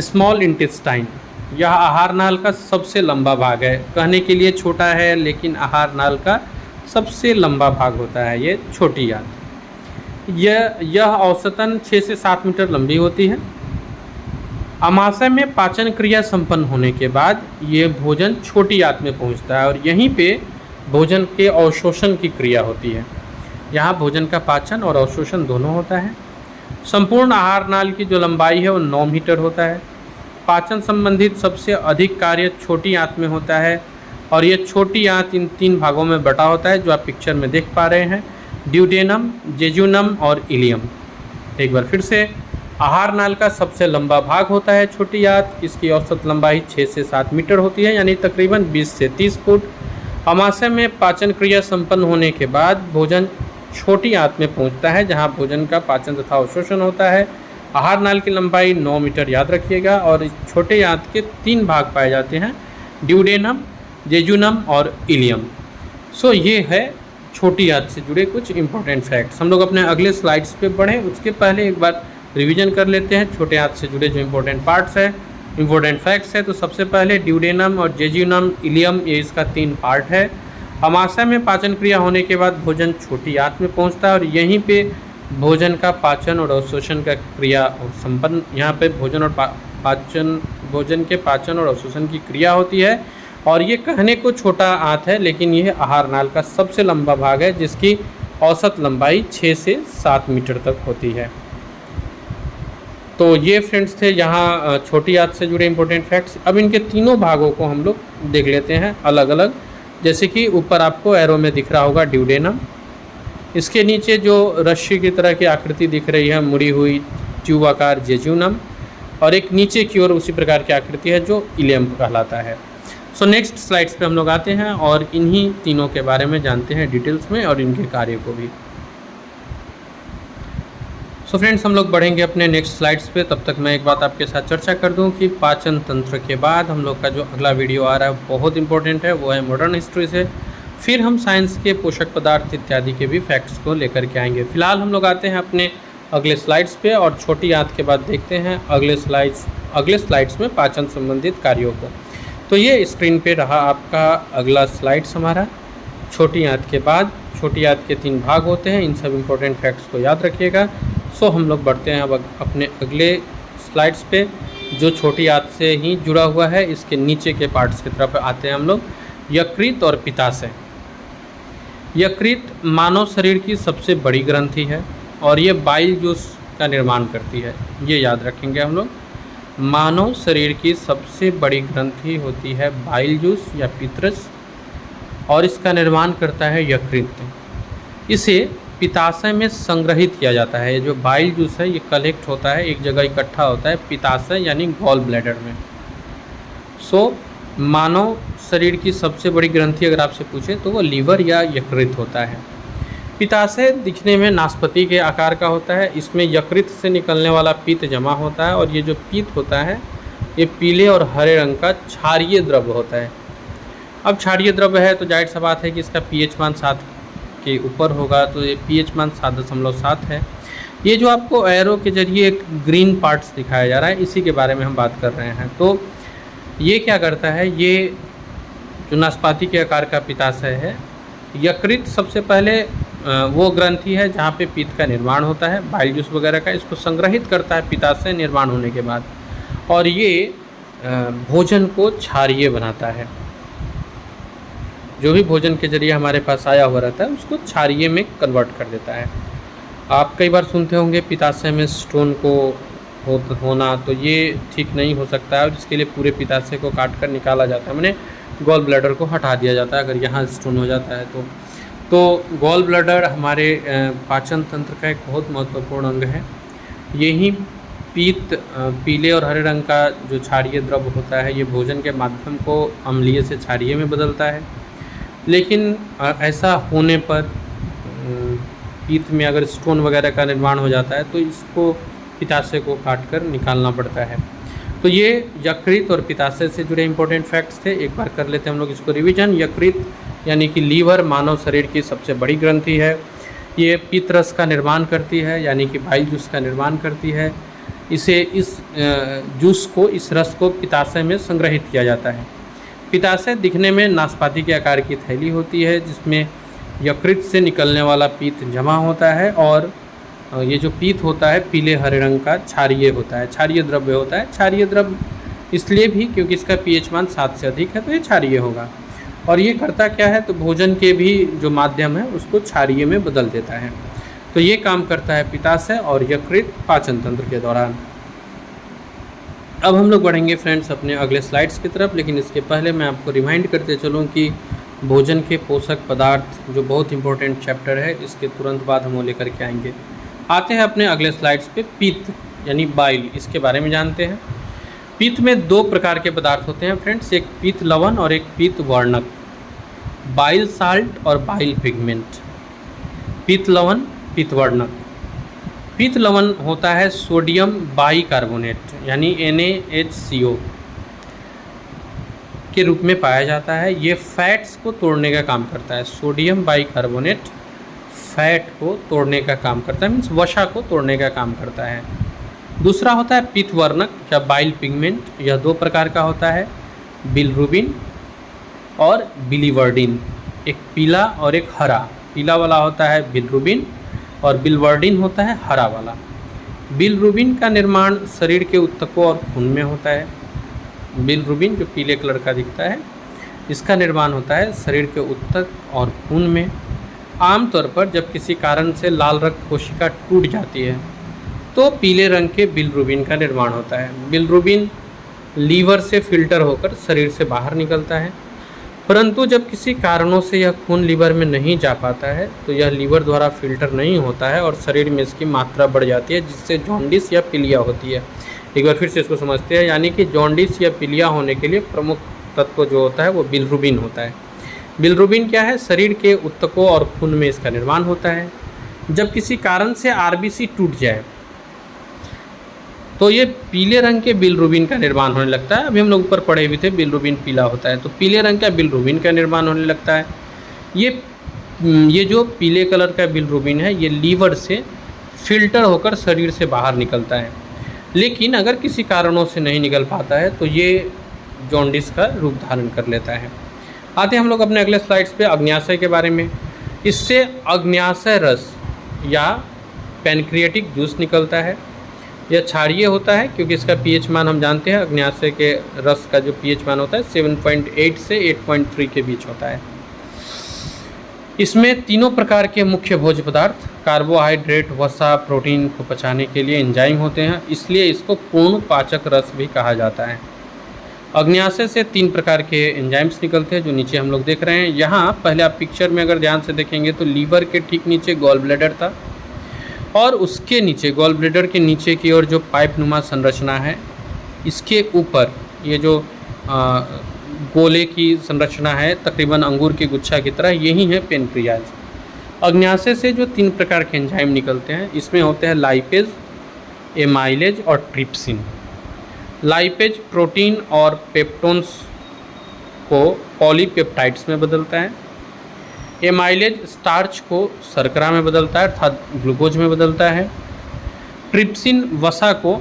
[SPEAKER 1] स्मॉल इंटेस्टाइन, यह आहार नाल का सबसे लंबा भाग है। कहने के लिए छोटा है, लेकिन आहार नाल का सबसे लंबा भाग होता है ये छोटी आंत। यह औसतन 6 से 7 मीटर लंबी होती है। अमाशय में पाचन क्रिया संपन्न होने के बाद ये भोजन छोटी आंत में पहुंचता है, और यहीं पे भोजन के अवशोषण की क्रिया होती है। यहाँ भोजन का पाचन और अवशोषण दोनों होता है। संपूर्ण आहार नाल की जो लंबाई है वो 9 मीटर होता है। पाचन संबंधित सबसे अधिक कार्य छोटी आंत में होता है, और ये छोटी आंत इन 3 भागों में बटा होता है, जो आप पिक्चर में देख पा रहे हैं, ड्यूडेनम, जेजुनम और इलियम। एक बार फिर से, आहार नाल का सबसे लंबा भाग होता है छोटी आंत। इसकी औसत लंबाई 6 से 7 मीटर होती है, यानी तकरीबन 20 से 30 फुट। अमाशय में पाचन क्रिया संपन्न होने के बाद भोजन छोटी आंत में पहुंचता है, जहां भोजन का पाचन तथा अवशोषण होता है। आहार नाल की लंबाई 9 मीटर याद रखिएगा, और इस छोटे आंत के 3 भाग पाए जाते हैं, ड्यूडेनम, जेजुनम और इलियम। सो ये है छोटी आंत से जुड़े कुछ इंपॉर्टेंट फैक्ट्स। हम लोग अपने अगले स्लाइड्स पे बढ़ें उसके पहले एक बार रिवीजन कर लेते हैं छोटे आंत से जुड़े जो इंपॉर्टेंट पार्ट्स है, इंपॉर्टेंट फैक्ट्स है। तो सबसे पहले ड्यूडेनम और जेजुनम, इलियम, ये इसका 3 पार्ट है। अमाशय में पाचन क्रिया होने के बाद भोजन छोटी आंत में पहुंचता है, और यहीं पे भोजन का पाचन और अवशोषण का क्रिया संपन्न, यहाँ पे भोजन के पाचन और अवशोषण की क्रिया होती है। और ये कहने को छोटा आंत है, लेकिन यह आहार नाल का सबसे लंबा भाग है, जिसकी औसत लंबाई 6 से 7 मीटर तक होती है। तो ये फ्रेंड्स थे यहाँ छोटी आंत से जुड़े इंपॉर्टेंट फैक्ट्स। अब इनके तीनों भागों को हम लोग देख लेते हैं अलग अलग। जैसे कि ऊपर आपको एरो में दिख रहा होगा ड्यूडेनम, इसके नीचे जो रस्सी की तरह की आकृति दिख रही है मुड़ी हुई ट्यूब आकार, जेजुनम, और एक नीचे की ओर उसी प्रकार की आकृति है जो इलियम कहलाता है। सो नेक्स्ट स्लाइड्स पे हम लोग आते हैं और इन्हीं तीनों के बारे में जानते हैं डिटेल्स में, और इनके कार्य को भी। सो फ्रेंड्स, हम लोग बढ़ेंगे अपने नेक्स्ट स्लाइड्स पे। तब तक मैं एक बात आपके साथ चर्चा कर दूं कि पाचन तंत्र के बाद हम लोग का जो अगला वीडियो आ रहा है बहुत इंपॉर्टेंट है, वो है मॉडर्न हिस्ट्री से। फिर हम साइंस के पोषक पदार्थ इत्यादि के भी फैक्ट्स को लेकर के आएंगे। फिलहाल हम लोग आते हैं अपने अगले स्लाइड्स पे, और छोटी आंत के बाद देखते हैं अगले स्लाइड्स में पाचन संबंधित कार्यों को। तो ये स्क्रीन पे रहा आपका अगला स्लाइड्स हमारा, छोटी आंत के बाद। छोटी आंत के 3 भाग होते हैं, इन सब इम्पोर्टेंट फैक्ट्स को याद रखिएगा। सो हम लोग बढ़ते हैं अब अपने अगले स्लाइड्स पे, जो छोटी आंत से ही जुड़ा हुआ है। इसके नीचे के पार्ट्स की तरफ आते हैं हम लोग। यकृत और पित्ताशय। यकृत मानव शरीर की सबसे बड़ी ग्रंथि है, और ये बाइल जूस का निर्माण करती है, ये याद रखेंगे हम लोग। मानव शरीर की सबसे बड़ी ग्रंथि होती है बाइल जूस या पित्रस, और इसका निर्माण करता है यकृत। इसे पित्ताशय में संग्रहित किया जाता है। ये जो बाइल जूस है ये कलेक्ट होता है, एक जगह इकट्ठा होता है पित्ताशय यानी गॉल ब्लैडर में। सो मानव शरीर की सबसे बड़ी ग्रंथि अगर आपसे पूछे तो वो लीवर या यकृत होता है। पित्ताशय दिखने में नाशपाती के आकार का होता है। इसमें यकृत से निकलने वाला पित्त जमा होता है, और ये जो पित्त होता है ये पीले और हरे रंग का क्षारीय द्रव्य होता है। अब क्षारीय द्रव्य है तो जाहिर सा बात है कि इसका pH मान 7 के ऊपर होगा, तो ये pH मान 7.7 है। ये जो आपको एरो के जरिए एक ग्रीन पार्ट्स दिखाया जा रहा है, इसी के बारे में हम बात कर रहे हैं। तो ये क्या करता है, ये जो नाशपाती के आकार का पित्ताशय है, यकृत सबसे पहले वो ग्रंथि है जहाँ पे पित्त का निर्माण होता है, बाइल जूस वगैरह का, इसको संग्रहित करता है पित्ताशय निर्माण होने के बाद, और ये भोजन को क्षारीय बनाता है। जो भी भोजन के जरिए हमारे पास आया हुआ रहता है उसको क्षारीय में कन्वर्ट कर देता है। आप कई बार सुनते होंगे पित्ताशय में स्टोन को होना, तो ये ठीक नहीं हो सकता है, और इसके लिए पूरे पित्ताशय को काट कर निकाला जाता है, मैंने गॉल ब्लैडर को हटा दिया जाता है अगर यहाँ स्टोन हो जाता है तो गॉल ब्लैडर हमारे पाचन तंत्र का एक बहुत महत्वपूर्ण अंग है। यही पित्त पीले और हरे रंग का जो क्षारीय द्रव्य होता है, ये भोजन के माध्यम को अम्लीय से क्षारीय में बदलता है। लेकिन ऐसा होने पर पित्त में अगर स्टोन वगैरह का निर्माण हो जाता है तो इसको पित्ताशय को काट कर निकालना पड़ता है। तो ये यकृत और पित्ताशय से जुड़े इंपॉर्टेंट फैक्ट्स थे। एक बार कर लेते हैं हम लोग इसको रिवीजन। यकृत यानी कि लीवर मानव शरीर की सबसे बड़ी ग्रंथि है। ये पित्त रस का निर्माण करती है, यानी कि बाइल जूस का निर्माण करती है। इस जूस को, इस रस को पित्ताशय में संग्रहित किया जाता है। पित्ताशय दिखने में नाशपाती के आकार की थैली होती है, जिसमें यकृत से निकलने वाला पीत जमा होता है, और ये जो पीत होता है पीले हरे रंग का क्षारीय होता है, क्षारीय द्रव्य होता है। क्षारीय द्रव्य इसलिए भी क्योंकि इसका pH मान 7 से अधिक है, तो ये क्षारीय होगा। और ये करता क्या है, तो भोजन के भी जो माध्यम है उसको क्षारीय में बदल देता है। तो ये काम करता है पित्ताशय और यकृत पाचन तंत्र के दौरान। अब हम लोग बढ़ेंगे फ्रेंड्स अपने अगले स्लाइड्स की तरफ, लेकिन इसके पहले मैं आपको रिमाइंड करते चलूँ कि भोजन के पोषक पदार्थ जो बहुत इंपॉर्टेंट चैप्टर है, इसके तुरंत बाद हम वो लेकर के आएंगे। आते हैं अपने अगले स्लाइड्स पे। पित्त यानी बाइल, इसके बारे में जानते हैं। पित्त में 2 प्रकार के पदार्थ होते हैं फ्रेंड्स, एक पित्त लवण और एक पित्त वर्णक। बाइल साल्ट और बाइल पिगमेंट। पित्त लवण, पित्त वर्णक। पित्त लवण होता है सोडियम बाइकार्बोनेट यानी NaHCO के रूप में पाया जाता है। ये फैट्स को तोड़ने का काम करता है। सोडियम बाइकार्बोनेट फैट को तोड़ने का काम करता है, मीन्स वसा को तोड़ने का काम करता है। दूसरा होता है पित्त वर्णक या बाइल पिगमेंट। यह 2 प्रकार का होता है, बिलिरुबिन और बिलिवर्डिन। एक पीला और एक हरा। पीला वाला होता है बिलिरुबिन और बिलिवर्डिन होता है हरा वाला। बिलिरुबिन का निर्माण शरीर के ऊतकों और खून में होता है। बिलिरुबिन जो पीले कलर का दिखता है, इसका निर्माण होता है शरीर के ऊतक और खून में। आमतौर पर जब किसी कारण से लाल रक्त कोशिका टूट जाती है तो पीले रंग के बिलिरुबिन का निर्माण होता है। बिलिरुबिन लीवर से फिल्टर होकर शरीर से बाहर निकलता है, परंतु जब किसी कारणों से यह खून लीवर में नहीं जा पाता है तो यह लीवर द्वारा फिल्टर नहीं होता है और शरीर में इसकी मात्रा बढ़ जाती है, जिससे जॉन्डिस या पीलिया होती है। एक बार फिर से इसको समझते हैं, यानी कि जॉन्डिस या पीलिया होने के लिए प्रमुख तत्व जो होता है वो बिलिरुबिन होता है। बिलिरुबिन क्या है, शरीर के ऊतकों और खून में इसका निर्माण होता है। जब किसी कारण से RBC टूट जाए तो ये पीले रंग के बिलिरुबिन का निर्माण होने लगता है। अभी हम लोग ऊपर पढ़े हुए थे बिलिरुबिन पीला होता है, तो पीले रंग का बिलिरुबिन का निर्माण होने लगता है। ये जो पीले कलर का बिलिरुबिन है ये लीवर से फिल्टर होकर शरीर से बाहर निकलता है, लेकिन अगर किसी कारणों से नहीं निकल पाता है तो ये जॉन्डिस का रूप धारण कर लेता है। आते हैं हम लोग अपने अगले स्लाइड्स पे अग्न्याशय के बारे में। इससे अग्न्याशय रस या पैनक्रियाटिक जूस निकलता है। यह क्षारीय होता है क्योंकि इसका pH मान हम जानते हैं, अग्न्याशय के रस का जो pH मान होता है 7.8 से 8.3 के बीच होता है। इसमें 3 प्रकार के मुख्य भोज्य पदार्थ, कार्बोहाइड्रेट, वसा, प्रोटीन को पचाने के लिए एंजाइम होते हैं, इसलिए इसको पूर्ण पाचक रस भी कहा जाता है। अग्न्याशय से 3 प्रकार के एंजाइम्स निकलते हैं जो नीचे हम लोग देख रहे हैं। यहाँ पहले आप पिक्चर में अगर ध्यान से देखेंगे तो लीवर के ठीक नीचे गॉल ब्लैडर था, और उसके नीचे गॉल ब्लैडर के नीचे की ओर जो पाइप नुमा संरचना है, इसके ऊपर ये जो गोले की संरचना है तकरीबन अंगूर की गुच्छा की तरह, यही है पेनक्रियाज। अग्न्याशय से जो 3 प्रकार के एंजाइम निकलते हैं इसमें होते हैं लाइपेज, एमाइलेज और ट्रिप्सिन। लाइपेज प्रोटीन और पेप्टोन्स को पॉलीपेप्टाइड्स में बदलता है। एमाइलेज स्टार्च को शर्करा में बदलता है अर्थात ग्लूकोज में बदलता है। ट्रिप्सिन वसा को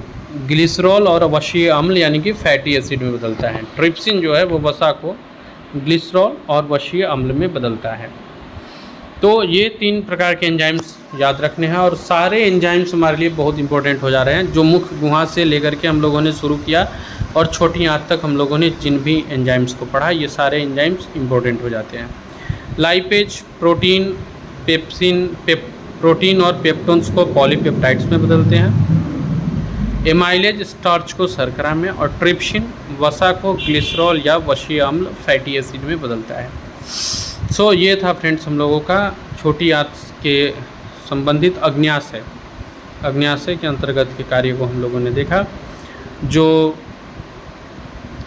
[SPEAKER 1] ग्लिसरॉल और वशीय अम्ल यानी कि फैटी एसिड में बदलता है। ट्रिप्सिन जो है वो वसा को ग्लिसरॉल और वशीय अम्ल में बदलता है। तो ये 3 प्रकार के एंजाइम्स याद रखने हैं, और सारे एंजाइम्स हमारे लिए बहुत इंपॉर्टेंट हो जा रहे हैं। जो मुख्य गुहा से लेकर के हम लोगों ने शुरू किया और छोटी आंत तक हम लोगों ने जिन भी एंजाइम्स को पढ़ा, ये सारे एंजाइम्स इंपॉर्टेंट हो जाते हैं। लाइपेज प्रोटीन, प्रोटीन और पेप्टोन्स को पॉलीपेप्टाइड्स में बदलते हैं। एमाइलेज स्टार्च को शर्करा में, और ट्रिप्सिन वसा को ग्लिसरॉल या वशीय अम्ल फैटी एसिड में बदलता है। सो ये था फ्रेंड्स हम लोगों का छोटी आंत के संबंधित अग्न्याशय के अंतर्गत के कार्य को हम लोगों ने देखा, जो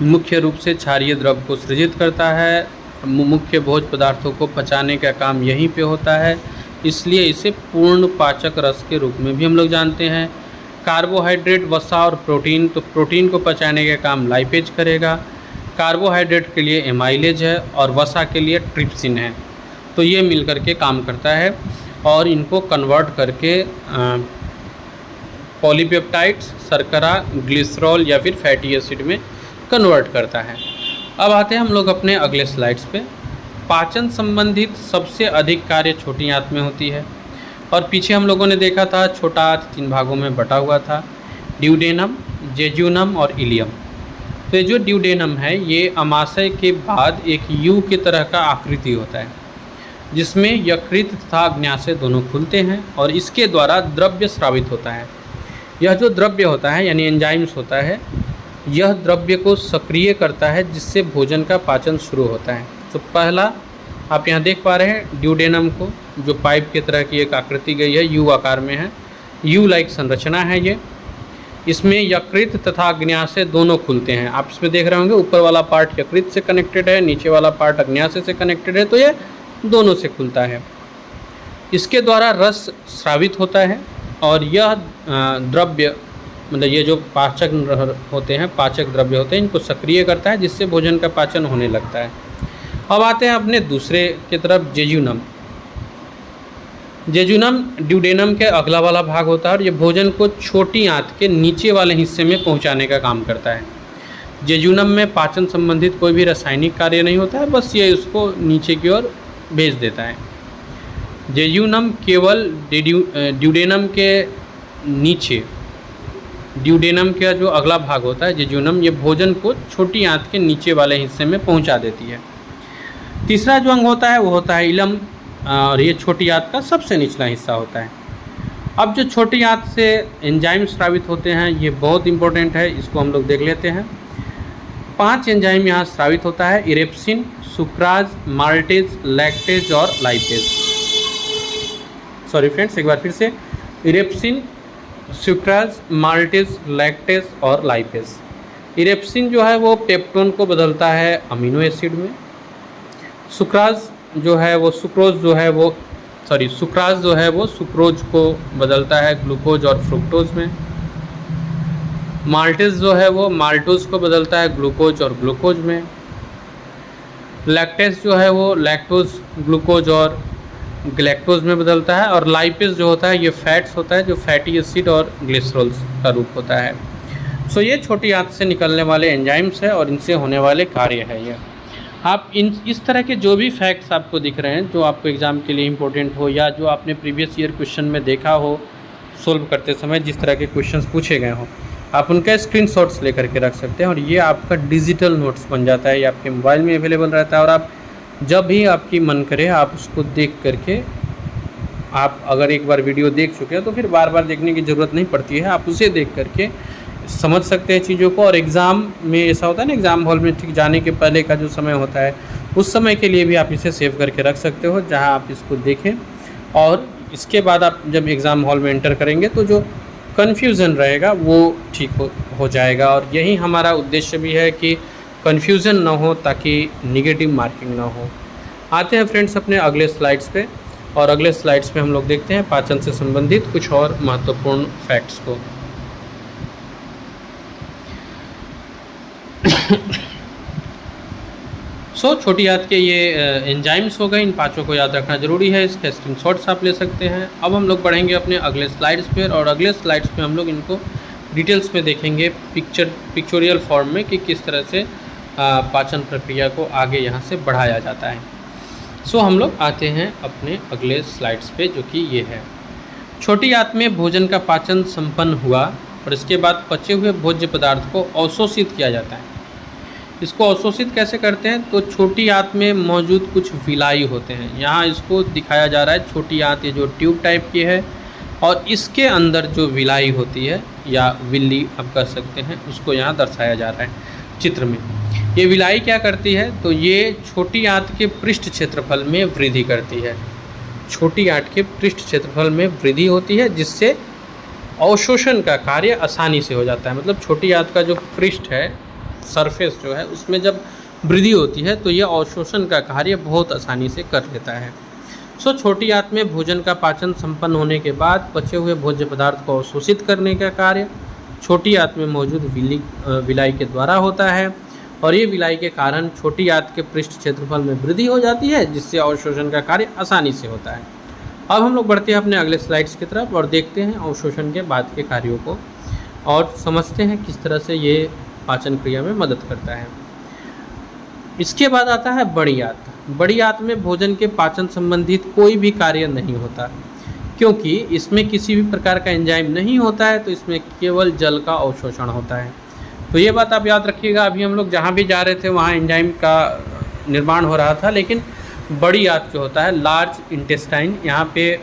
[SPEAKER 1] मुख्य रूप से क्षारीय द्रव को सृजित करता है। मुख्य भोज्य पदार्थों को पचाने का काम यहीं पे होता है, इसलिए इसे पूर्ण पाचक रस के रूप में भी हम लोग जानते हैं। कार्बोहाइड्रेट, वसा और प्रोटीन, तो प्रोटीन को पचाने का काम लाइपेज करेगा। कार्बोहाइड्रेट के लिए एमाइलेज है और वसा के लिए ट्रिप्सिन है। तो ये मिल करके काम करता है और इनको कन्वर्ट करके पॉलीपेप्टाइड्स, शर्करा, ग्लिसरॉल या फिर फैटी एसिड में कन्वर्ट करता है। अब आते हैं हम लोग अपने अगले स्लाइड्स पे। पाचन संबंधित सबसे अधिक कार्य छोटी आंत में होती है और पीछे हम लोगों ने देखा था छोटा आंत 3 भागों में बटा हुआ था, ड्यूडेनम, जेजुनम और इलियम। तो ये जो ड्यूडेनम है ये अमाशय के बाद एक यू की तरह का आकृति होता है जिसमें यकृत तथा अग्न्याशय दोनों खुलते हैं और इसके द्वारा द्रव्य स्रावित होता है। यह जो द्रव्य होता है यानी एंजाइम्स होता है, यह द्रव्य को सक्रिय करता है जिससे भोजन का पाचन शुरू होता है। तो पहला आप यहाँ देख पा रहे हैं ड्यूडेनम को, जो पाइप की तरह की एक आकृति गई है, यू आकार में है, यू लाइक संरचना है ये। इसमें यकृत तथा अग्न्याशय दोनों खुलते हैं। आप इसमें देख रहे होंगे ऊपर वाला पार्ट यकृत से कनेक्टेड है, नीचे वाला पार्ट अग्न्याशय से कनेक्टेड है, तो ये दोनों से खुलता है। इसके द्वारा रस स्रावित होता है और यह द्रव्य मतलब ये जो पाचक होते हैं, पाचक द्रव्य होते हैं, इनको सक्रिय करता है जिससे भोजन का पाचन होने लगता है। अब आते हैं अपने दूसरे की तरफ, जेजुनम। जेजुनम ड्यूडेनम के अगला वाला भाग होता है और ये भोजन को छोटी आंत के नीचे वाले हिस्से में पहुंचाने का काम करता है। जेजुनम में पाचन संबंधित कोई भी रासायनिक कार्य नहीं होता है, बस ये उसको नीचे की ओर भेज देता है। जेजुनम केवल ड्यूडेनम के नीचे, ड्यूडेनम का जो अगला भाग होता है जेजुनम, ये भोजन को छोटी आंत के नीचे वाले हिस्से में पहुंचा देती है। तीसरा जो अंग होता है वो होता है इलम और ये छोटी आंत का सबसे निचला हिस्सा होता है। अब जो छोटी आंत से एंजाइम स्रावित होते हैं ये बहुत इंपॉर्टेंट है, इसको हम लोग देख लेते हैं। 5 एंजाइम यहाँ स्रावित होता है, इरेप्सिन, सुक्राज, माल्टेज, लैक्टेज और लाइपेज। सॉरी फ्रेंड्स, एक बार फिर से, इरेप्सिन, सुक्राज, माल्टेज, लैक्टेज और लाइपेज। इरेप्सिन जो है वो पेप्टोन को बदलता है अमीनो एसिड में। सुक्राज जो है वो सुक्रोज जो है वो सुक्राज जो है वो सुक्रोज को बदलता है ग्लूकोज और फ्रुक्टोज में। माल्टेज जो है वो माल्टोज को बदलता है ग्लूकोज और ग्लूकोज में। लैक्टेज जो है वो लैक्टोज, ग्लूकोज और ग्लैक्टोज में बदलता है। और लाइपेज जो होता है ये फैट्स होता है जो फैटी एसिड और ग्लिसरॉल्स का रूप होता है। सो ये छोटी आंत से निकलने वाले एंजाइम्स है और इनसे होने वाले कार्य है ये। आप इस तरह के जो भी फैक्ट्स आपको दिख रहे हैं जो आपको एग्ज़ाम के लिए इम्पोर्टेंट हो या जो आपने प्रीवियस ईयर क्वेश्चन में देखा हो सोल्व करते समय जिस तरह के क्वेश्चंस पूछे गए हों, आप उनका स्क्रीनशॉट्स लेकर के रख सकते हैं और ये आपका डिजिटल नोट्स बन जाता है, ये आपके मोबाइल में अवेलेबल रहता है और आप जब भी आपकी मन करे आप उसको देख करके, आप अगर एक बार वीडियो देख चुके हैं तो फिर बार बार देखने की ज़रूरत नहीं पड़ती है, आप उसे देख करके समझ सकते हैं चीज़ों को। और एग्ज़ाम में ऐसा होता है ना, एग्ज़ाम हॉल में ठीक जाने के पहले का जो समय होता है उस समय के लिए भी आप इसे सेव करके रख सकते हो, जहां आप इसको देखें और इसके बाद आप जब एग्ज़ाम हॉल में एंटर करेंगे तो जो कन्फ्यूज़न रहेगा वो ठीक हो जाएगा। और यही हमारा उद्देश्य भी है कि कन्फ्यूज़न ना हो ताकि निगेटिव मार्किंग ना हो। आते हैं फ्रेंड्स अपने अगले स्लाइड्स पे और अगले स्लाइड्स पे हम लोग देखते हैं पाचन से संबंधित कुछ और महत्वपूर्ण फैक्ट्स को। छोटी आंत के ये एंजाइम्स हो गए, इन 5 को याद रखना जरूरी है, इसके स्क्रीनशॉट्स आप ले सकते हैं। अब हम लोग बढ़ेंगे अपने अगले स्लाइड्स पे और अगले स्लाइड्स पे हम लोग इनको डिटेल्स में देखेंगे पिक्चोरियल फॉर्म में कि किस तरह से पाचन प्रक्रिया को आगे यहाँ से बढ़ाया जाता है। हम लोग आते हैं अपने अगले स्लाइड्स पे जो कि ये है। छोटी आंत में भोजन का पाचन संपन्न हुआ और इसके बाद पचे हुए भोज्य पदार्थ को अवशोषित किया जाता है। इसको अवशोषित कैसे करते हैं, तो छोटी आंत में मौजूद कुछ विलाई होते हैं, यहाँ इसको दिखाया जा रहा है। छोटी आंत ये जो ट्यूब टाइप की है और इसके अंदर जो विलाई होती है या विल्ली आप कह सकते हैं, उसको यहाँ दर्शाया जा रहा है चित्र में। ये विलाई क्या करती है, तो ये छोटी आंत के पृष्ठ क्षेत्रफल में वृद्धि करती है। छोटी आंत के पृष्ठ क्षेत्रफल में वृद्धि होती है जिससे अवशोषण का कार्य आसानी से हो जाता है। मतलब छोटी आंत का जो पृष्ठ है, सरफेस जो है, उसमें जब वृद्धि होती है तो यह अवशोषण का कार्य बहुत आसानी से कर लेता है। छोटी आंत में भोजन का पाचन संपन्न होने के बाद बचे हुए भोज्य पदार्थ को अवशोषित करने का कार्य छोटी आंत में मौजूद विलाई के द्वारा होता है, और ये विलाई के कारण छोटी आंत के पृष्ठ क्षेत्रफल में वृद्धि हो जाती है, जिससे अवशोषण का कार्य आसानी से होता है। अब हम लोग बढ़ते हैं अपने अगले स्लाइड्स की तरफ और देखते हैं अवशोषण के बाद के कार्यों को और समझते हैं किस तरह से ये पाचन क्रिया में मदद करता है। इसके बाद आता है बड़ी आंत। बड़ी आंत में भोजन के पाचन संबंधित कोई भी कार्य नहीं होता, क्योंकि इसमें किसी भी प्रकार का एंजाइम नहीं होता है, तो इसमें केवल जल का अवशोषण होता है। तो ये बात आप याद रखिएगा। अभी हम लोग जहाँ भी जा रहे थे वहाँ एंजाइम का निर्माण हो रहा था, लेकिन बड़ी आंत जो होता है लार्ज इंटेस्टाइन, यहाँ पे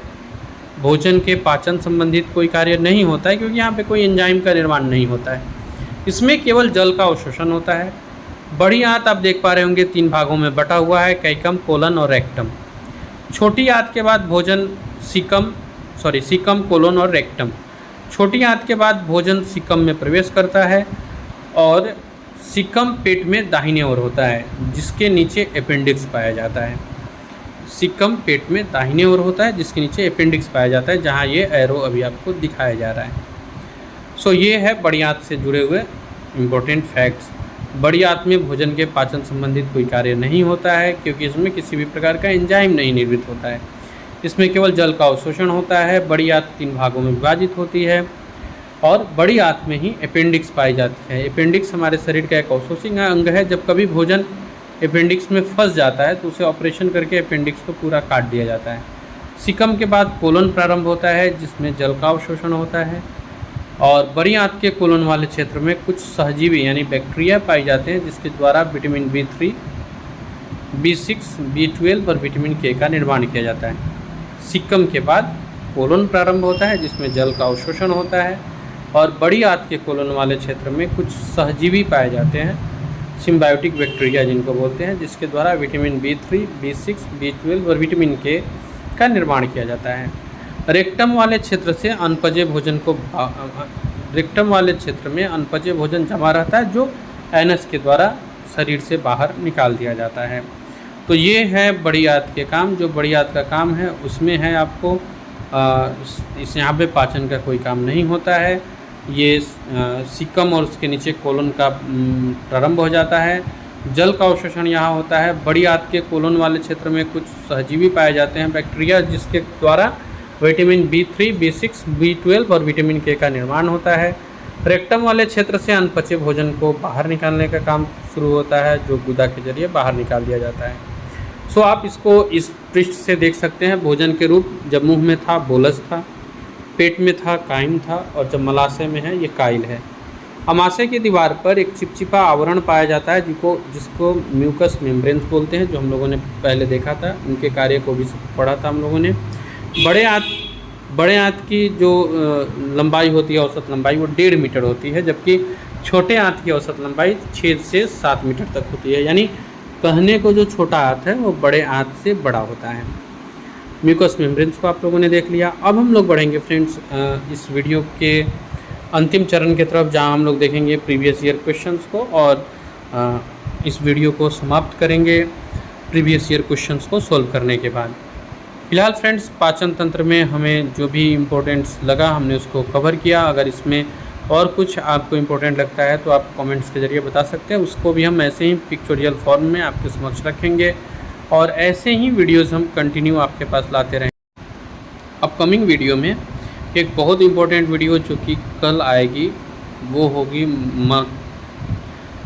[SPEAKER 1] भोजन के पाचन संबंधित कोई कार्य नहीं होता है, क्योंकि यहाँ पे कोई एंजाइम का निर्माण नहीं होता है, इसमें केवल जल का अवशोषण होता है। बड़ी आंत आप देख पा रहे होंगे 3 भागों में बटा हुआ है, कैकम, कोलन और रेक्टम। छोटी आंत के बाद भोजन सीकम, कोलन और रेक्टम। छोटी आंत के बाद भोजन सीकम में प्रवेश करता है और सीकम पेट में दाहिने ओर होता है, जिसके नीचे अपेंडिक्स पाया जाता है। सीकम पेट में दाहिने ओर होता है, जिसके नीचे अपेंडिक्स पाया जाता है, जहाँ ये एरो अभी आपको दिखाया जा रहा है। ये है बड़ी आंत से जुड़े हुए इम्पोर्टेंट फैक्ट्स। बड़ी आंत में भोजन के पाचन संबंधित कोई कार्य नहीं होता है, क्योंकि इसमें किसी भी प्रकार का एंजाइम नहीं निर्मित होता है, इसमें केवल जल का अवशोषण होता है। बड़ी आंत 3 भागों में विभाजित होती है और बड़ी आंत में ही अपेंडिक्स पाई जाती है। अपेंडिक्स हमारे शरीर का एक अवशोषित अंग है। जब कभी भोजन अपेंडिक्स में फंस जाता है तो उसे ऑपरेशन करके अपेंडिक्स को पूरा काट दिया जाता है। सीकम के बाद कोलन प्रारंभ होता है, जिसमें जल का अवशोषण होता है, और बड़ी आंत के कोलन वाले क्षेत्र में कुछ सहजीवी यानी बैक्टीरिया पाए जाते हैं, जिसके द्वारा विटामिन B3, B6, B12 और विटामिन K का निर्माण किया जाता है। सीकम के बाद कोलन प्रारंभ होता है, जिसमें जल का अवशोषण होता है, और बड़ी आंत के कोलन वाले क्षेत्र में कुछ सहजीवी पाए जाते हैं, सिम्बायोटिक बैक्टीरिया जिनको बोलते हैं, जिसके द्वारा विटामिन B3, B6, B12 और विटामिन K का निर्माण किया जाता है। रेक्टम वाले क्षेत्र से अनपचे भोजन को रेक्टम वाले क्षेत्र में अनपचे भोजन जमा रहता है, जो एनस के द्वारा शरीर से बाहर निकाल दिया जाता है। तो ये है बड़ी आंत के काम। जो बड़ी आंत का काम है उसमें है आपको इस यहाँ पे पाचन का कोई काम नहीं होता है। ये सीकम और उसके नीचे कोलन का प्रारंभ हो जाता है। जल का अवशोषण यहाँ होता है। बड़ी आंत के कोलन वाले क्षेत्र में कुछ सहजीवी पाए जाते हैं, बैक्टीरिया, जिसके द्वारा विटामिन B3, B6, B12 और विटामिन K का निर्माण होता है। रेक्टम वाले क्षेत्र से अनपचे भोजन को बाहर निकालने का काम शुरू होता है, जो गुदा के जरिए बाहर निकाल दिया जाता है। आप इसको इस पृष्ठ से देख सकते हैं। भोजन के रूप जब मुंह में था बोलस था, पेट में था काइम था, और जब मलाशय में है ये काइल है। अमाशय की दीवार पर एक चिपचिपा आवरण पाया जाता है, जिसको म्यूकस मेम्ब्रेन्स बोलते हैं, जो हम लोगों ने पहले देखा था। उनके कार्य को भी पढ़ा था हम लोगों ने। बड़े आंत की जो लंबाई होती है, औसत लंबाई, वो 1.5 मीटर होती है, जबकि छोटे आंत की औसत लंबाई 6 से 7 मीटर तक होती है। यानी कहने को जो छोटा आंत है वो बड़े आंत से बड़ा होता है। म्यूकस मेम्ब्रेन्स को आप लोगों ने देख लिया। अब हम लोग बढ़ेंगे फ्रेंड्स इस वीडियो के अंतिम चरण की तरफ, जहां हम लोग देखेंगे प्रीवियस ईयर क्वेश्चंस को, और इस वीडियो को समाप्त करेंगे प्रीवियस ईयर क्वेश्चंस को सॉल्व करने के बाद। फिलहाल फ्रेंड्स पाचन तंत्र में हमें जो भी इम्पोर्टेंट्स लगा हमने उसको कवर किया। अगर इसमें और कुछ आपको इम्पोर्टेंट लगता है तो आप कमेंट्स के ज़रिए बता सकते हैं, उसको भी हम ऐसे ही पिक्चोरियल फॉर्म में आपके समक्ष रखेंगे, और ऐसे ही वीडियोस हम कंटिन्यू आपके पास लाते रहेंगे। अपकमिंग वीडियो में एक बहुत इम्पोर्टेंट वीडियो जो कि कल आएगी, वो होगी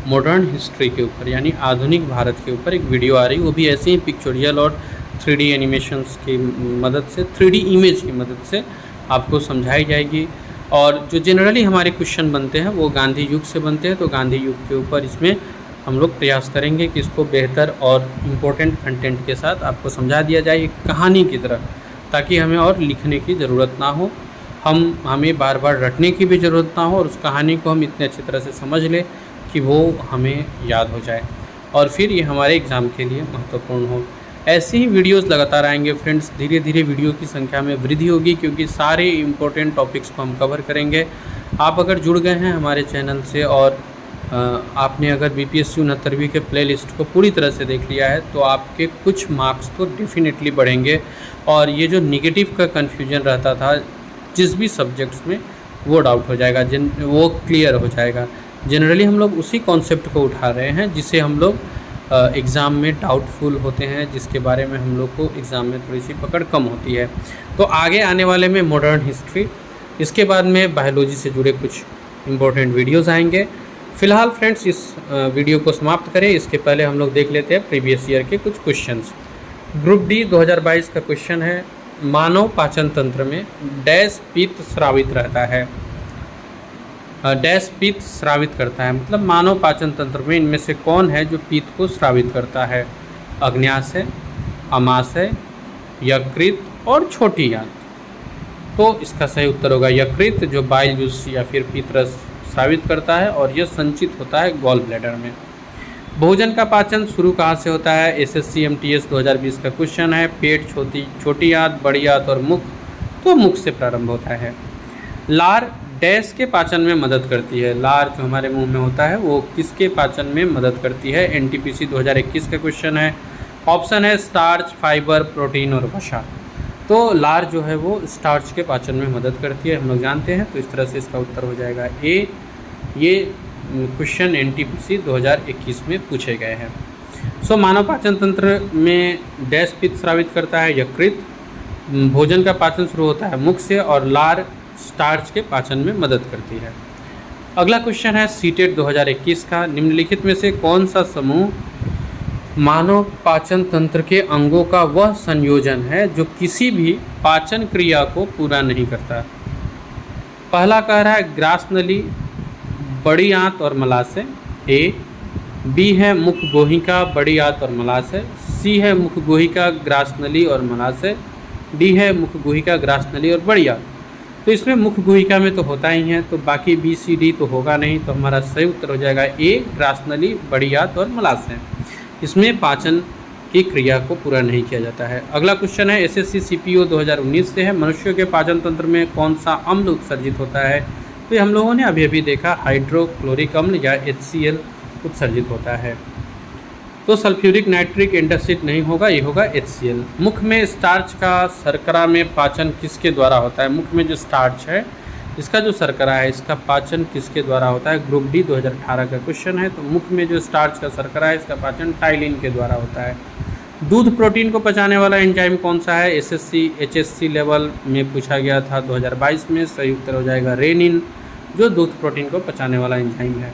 [SPEAKER 1] मॉडर्न हिस्ट्री के ऊपर, यानी आधुनिक भारत के ऊपर एक वीडियो आ रही, वो भी ऐसे ही पिक्चोरियल और 3D एनिमेशंस की मदद से, 3D इमेज की मदद से आपको समझाई जाएगी। और जो जनरली हमारे क्वेश्चन बनते हैं वो गांधी युग से बनते हैं, तो गांधी युग के ऊपर इसमें हम लोग प्रयास करेंगे कि इसको बेहतर और इम्पोर्टेंट कंटेंट के साथ आपको समझा दिया जाए, एक कहानी की तरह, ताकि हमें और लिखने की ज़रूरत ना हो, हमें बार बार रटने की भी ज़रूरत ना हो, और उस कहानी को हम इतने अच्छी तरह से समझ लें कि वो हमें याद हो जाए, और फिर ये हमारे एग्ज़ाम के लिए महत्वपूर्ण हो। ऐसे ही वीडियोस लगातार आएंगे फ्रेंड्स। धीरे धीरे वीडियो की संख्या में वृद्धि होगी, क्योंकि सारे इम्पोर्टेंट टॉपिक्स को हम कवर करेंगे। आप अगर जुड़ गए हैं हमारे चैनल से और आपने अगर बीपीएससी 69वीं के प्ले लिस्ट को पूरी तरह से देख लिया है तो आपके कुछ मार्क्स तो डेफिनेटली बढ़ेंगे, और ये जो निगेटिव का कन्फ्यूजन रहता था जिस भी सब्जेक्ट्स में, वो डाउट हो जाएगा, वो क्लियर हो जाएगा। जनरली हम लोग उसी कॉन्सेप्ट को उठा रहे हैं जिसे हम लोग एग्ज़ाम में डाउटफुल होते हैं, जिसके बारे में हम लोग को एग्ज़ाम में थोड़ी सी पकड़ कम होती है। तो आगे आने वाले में मॉडर्न हिस्ट्री, इसके बाद में बायोलॉजी से जुड़े कुछ इम्पोर्टेंट वीडियोज़ आएंगे। फ़िलहाल फ्रेंड्स इस वीडियो को समाप्त करें, इसके पहले हम लोग देख लेते हैं प्रीवियस ईयर के कुछ क्वेश्चंस। ग्रुप डी 2022 का क्वेश्चन है, मानव पाचन तंत्र में डैश पित्त स्रावित रहता है। डैश पित्त स्रावित करता है मतलब मानव पाचन तंत्र में इनमें से कौन है जो पित्त को स्रावित करता है? अग्न्याशय, अमाशय, यकृत और छोटी आंत। तो इसका सही उत्तर होगा यकृत, जो बाइल जूस या फिर पित्त रस स्रावित करता है, और यह संचित होता है गॉल ब्लैडर में। भोजन का पाचन शुरू कहाँ से होता है? एसएससी एमटीएस 2020 का क्वेश्चन है। पेट, छोटी आंत, बड़ी आंत और मुख, तो मुख से प्रारंभ होता है। लार डैश के पाचन में मदद करती है। लार जो हमारे मुंह में होता है वो किसके पाचन में मदद करती है? एनटीपीसी 2021 का क्वेश्चन है। ऑप्शन है स्टार्च, फाइबर, प्रोटीन और वसा। तो लार जो है वो स्टार्च के पाचन में मदद करती है, हम लोग जानते हैं। तो इस तरह से इसका उत्तर हो जाएगा ए। ये क्वेश्चन एनटीपीसी 2021 में पूछे गए हैं। सो मानव पाचन तंत्र में डैश पित्त स्रावित करता है? यकृत। भोजन का पाचन शुरू होता है मुख से, और लार स्टार्च के पाचन में मदद करती है। अगला क्वेश्चन है सीटेट 2021 का, निम्नलिखित में से कौन सा समूह मानव पाचन तंत्र के अंगों का वह संयोजन है जो किसी भी पाचन क्रिया को पूरा नहीं करता? पहला कह रहा है ग्रास नली, बड़ी आंत और मलाशय, ए। बी है मुख गोहिका, बड़ी आंत और मलाशय। सी है मुख गोहिका, ग्रास नली और मलाशय। डी है मुख गोहिका, ग्रास नली और बड़ी आंत। तो इसमें मुख गुहिका में तो होता ही है, तो बाकी बी सी डी तो होगा नहीं। तो हमारा सही उत्तर हो जाएगा ए, ग्रासनली, बड़ी आंत और मलाशय। इसमें पाचन की क्रिया को पूरा नहीं किया जाता है। अगला क्वेश्चन है एसएससी सीपीओ 2019 से है, मनुष्यों के पाचन तंत्र में कौन सा अम्ल उत्सर्जित होता है? तो ये हम लोगों ने अभी अभी देखा, हाइड्रोक्लोरिक अम्ल या HCl उत्सर्जित होता है। तो सल्फ्यूरिक नाइट्रिक एंटासिड नहीं होगा, ये होगा HCl। मुख में स्टार्च का शर्करा में पाचन किसके द्वारा होता है? मुख में जो स्टार्च है इसका जो शर्करा है इसका पाचन किसके द्वारा होता है? ग्रुप डी 2018 का क्वेश्चन है। तो मुख में जो स्टार्च का शर्करा है इसका पाचन टाइलिन के द्वारा होता है। दूध प्रोटीन को पचाने वाला एंजाइम कौन सा है? एसएससी HSC लेवल में पूछा गया था 2022 में। सही उत्तर हो जाएगा रेनिन, जो दूध प्रोटीन को पचाने वाला एंजाइम है।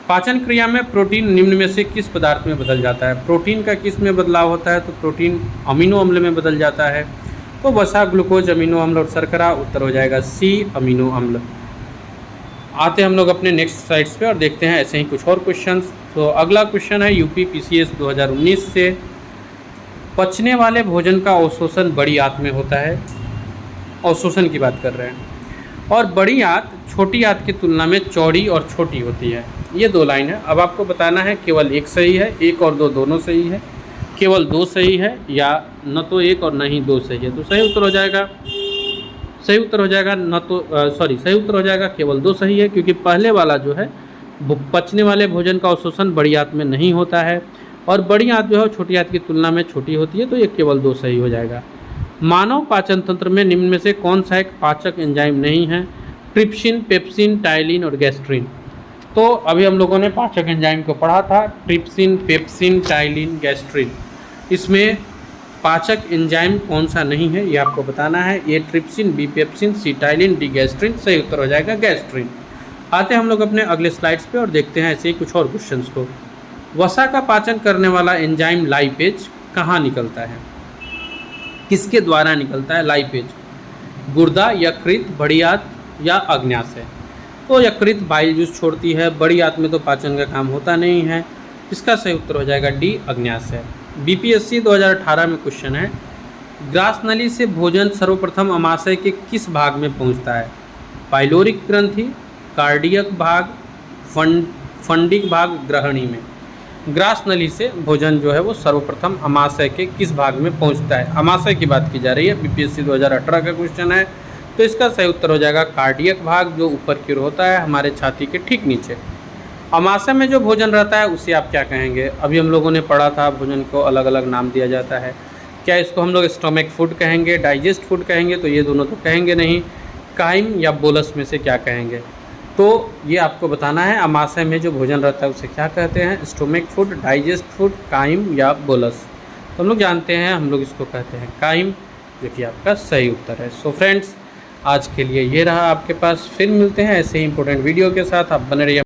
[SPEAKER 1] पाचन क्रिया में प्रोटीन निम्न में से किस पदार्थ में बदल जाता है? प्रोटीन का किस में बदलाव होता है? तो प्रोटीन अमीनो अम्ल में बदल जाता है। तो वसा, ग्लूकोज, अमीनो अम्ल और शर्करा। उत्तर हो जाएगा सी, अमीनो अम्ल। आते हम लोग अपने नेक्स्ट स्लाइड्स पे और देखते हैं ऐसे ही कुछ और क्वेश्चंस। तो अगला क्वेश्चन है यूपी PCS 2019 से, पचने वाले भोजन का अवशोषण बड़ी आंत में होता है। अवशोषण की बात कर रहे हैं। और बड़ी आंत छोटी आंत की तुलना में चौड़ी और छोटी होती है। ये दो लाइन है। अब आपको बताना है केवल एक सही है, एक और दो दोनों सही है, केवल दो सही है, या न तो एक और न ही दो सही है। तो सही उत्तर हो जाएगा, सही उत्तर हो जाएगा सही उत्तर हो जाएगा केवल दो सही है, क्योंकि पहले वाला जो है पचने वाले भोजन का अवशोषण बड़ी आंत में नहीं होता है, और बड़ी आंत जो है छोटी आंत की तुलना में छोटी होती है। तो ये केवल दो सही हो जाएगा। मानव पाचन तंत्र में निम्न में से कौन सा एक पाचक एंजाइम नहीं है? ट्रिप्सिन, पेप्सिन, टाइलिन और गैस्ट्रिन। तो अभी हम लोगों ने पाचक एंजाइम को पढ़ा था, ट्रिप्सिन, पेप्सिन, टाइलिन, गैस्ट्रिन। इसमें पाचक एंजाइम कौन सा नहीं है ये आपको बताना है। ए ट्रिप्सिन, बी पेप्सिन, सी टाइलिन, डी गैस्ट्रिन। सही उत्तर हो जाएगा गैस्ट्रिन। आते हम लोग अपने अगले स्लाइड्स पे और देखते हैं ऐसे ही कुछ और क्वेश्चंस को। वसा का पाचन करने वाला एंजाइम लाइपेज कहाँ निकलता है? किसके द्वारा निकलता है लाइपेज? गुर्दा, यकृत, बड़ी आंत या अग्न्याशय। तो यकृत बाइल जूस छोड़ती है, बड़ी आंत में तो पाचन का काम होता नहीं है। इसका सही उत्तर हो जाएगा डी, अग्न्याशय। BPSC 2018 में क्वेश्चन है, ग्रास नली से भोजन सर्वप्रथम अमाशय के किस भाग में पहुंचता है? पाइलोरिक ग्रंथि, कार्डियक भाग, फंडिक भाग, ग्रहणी में। ग्रास नली से भोजन जो है वो सर्वप्रथम अमाशय के किस भाग में पहुंचता है? अमाशय की बात की जा रही है, BPSC 2018 का क्वेश्चन है। तो इसका सही उत्तर हो जाएगा कार्डियक भाग, जो ऊपर की ओर होता है हमारे छाती के ठीक नीचे। अमाशय में जो भोजन रहता है उसे आप क्या कहेंगे? अभी हम लोगों ने पढ़ा था भोजन को अलग अलग नाम दिया जाता है। क्या इसको हम लोग स्टोमक फूड कहेंगे, डाइजेस्ट फूड कहेंगे? तो ये दोनों तो कहेंगे नहीं। काइम या बोलस में से क्या कहेंगे? तो ये आपको बताना है, अमाशय में जो भोजन रहता है उसे क्या कहते हैं? Stomach food, digest food, chyme या बोलस? तो हम लोग जानते हैं, हम लोग इसको कहते हैं काइम, जो कि आपका सही उत्तर है। सो फ्रेंड्स, आज के लिए ये रहा आपके पास। फिर मिलते हैं ऐसे ही इंपॉर्टेंट वीडियो के साथ। आप बने रहिए।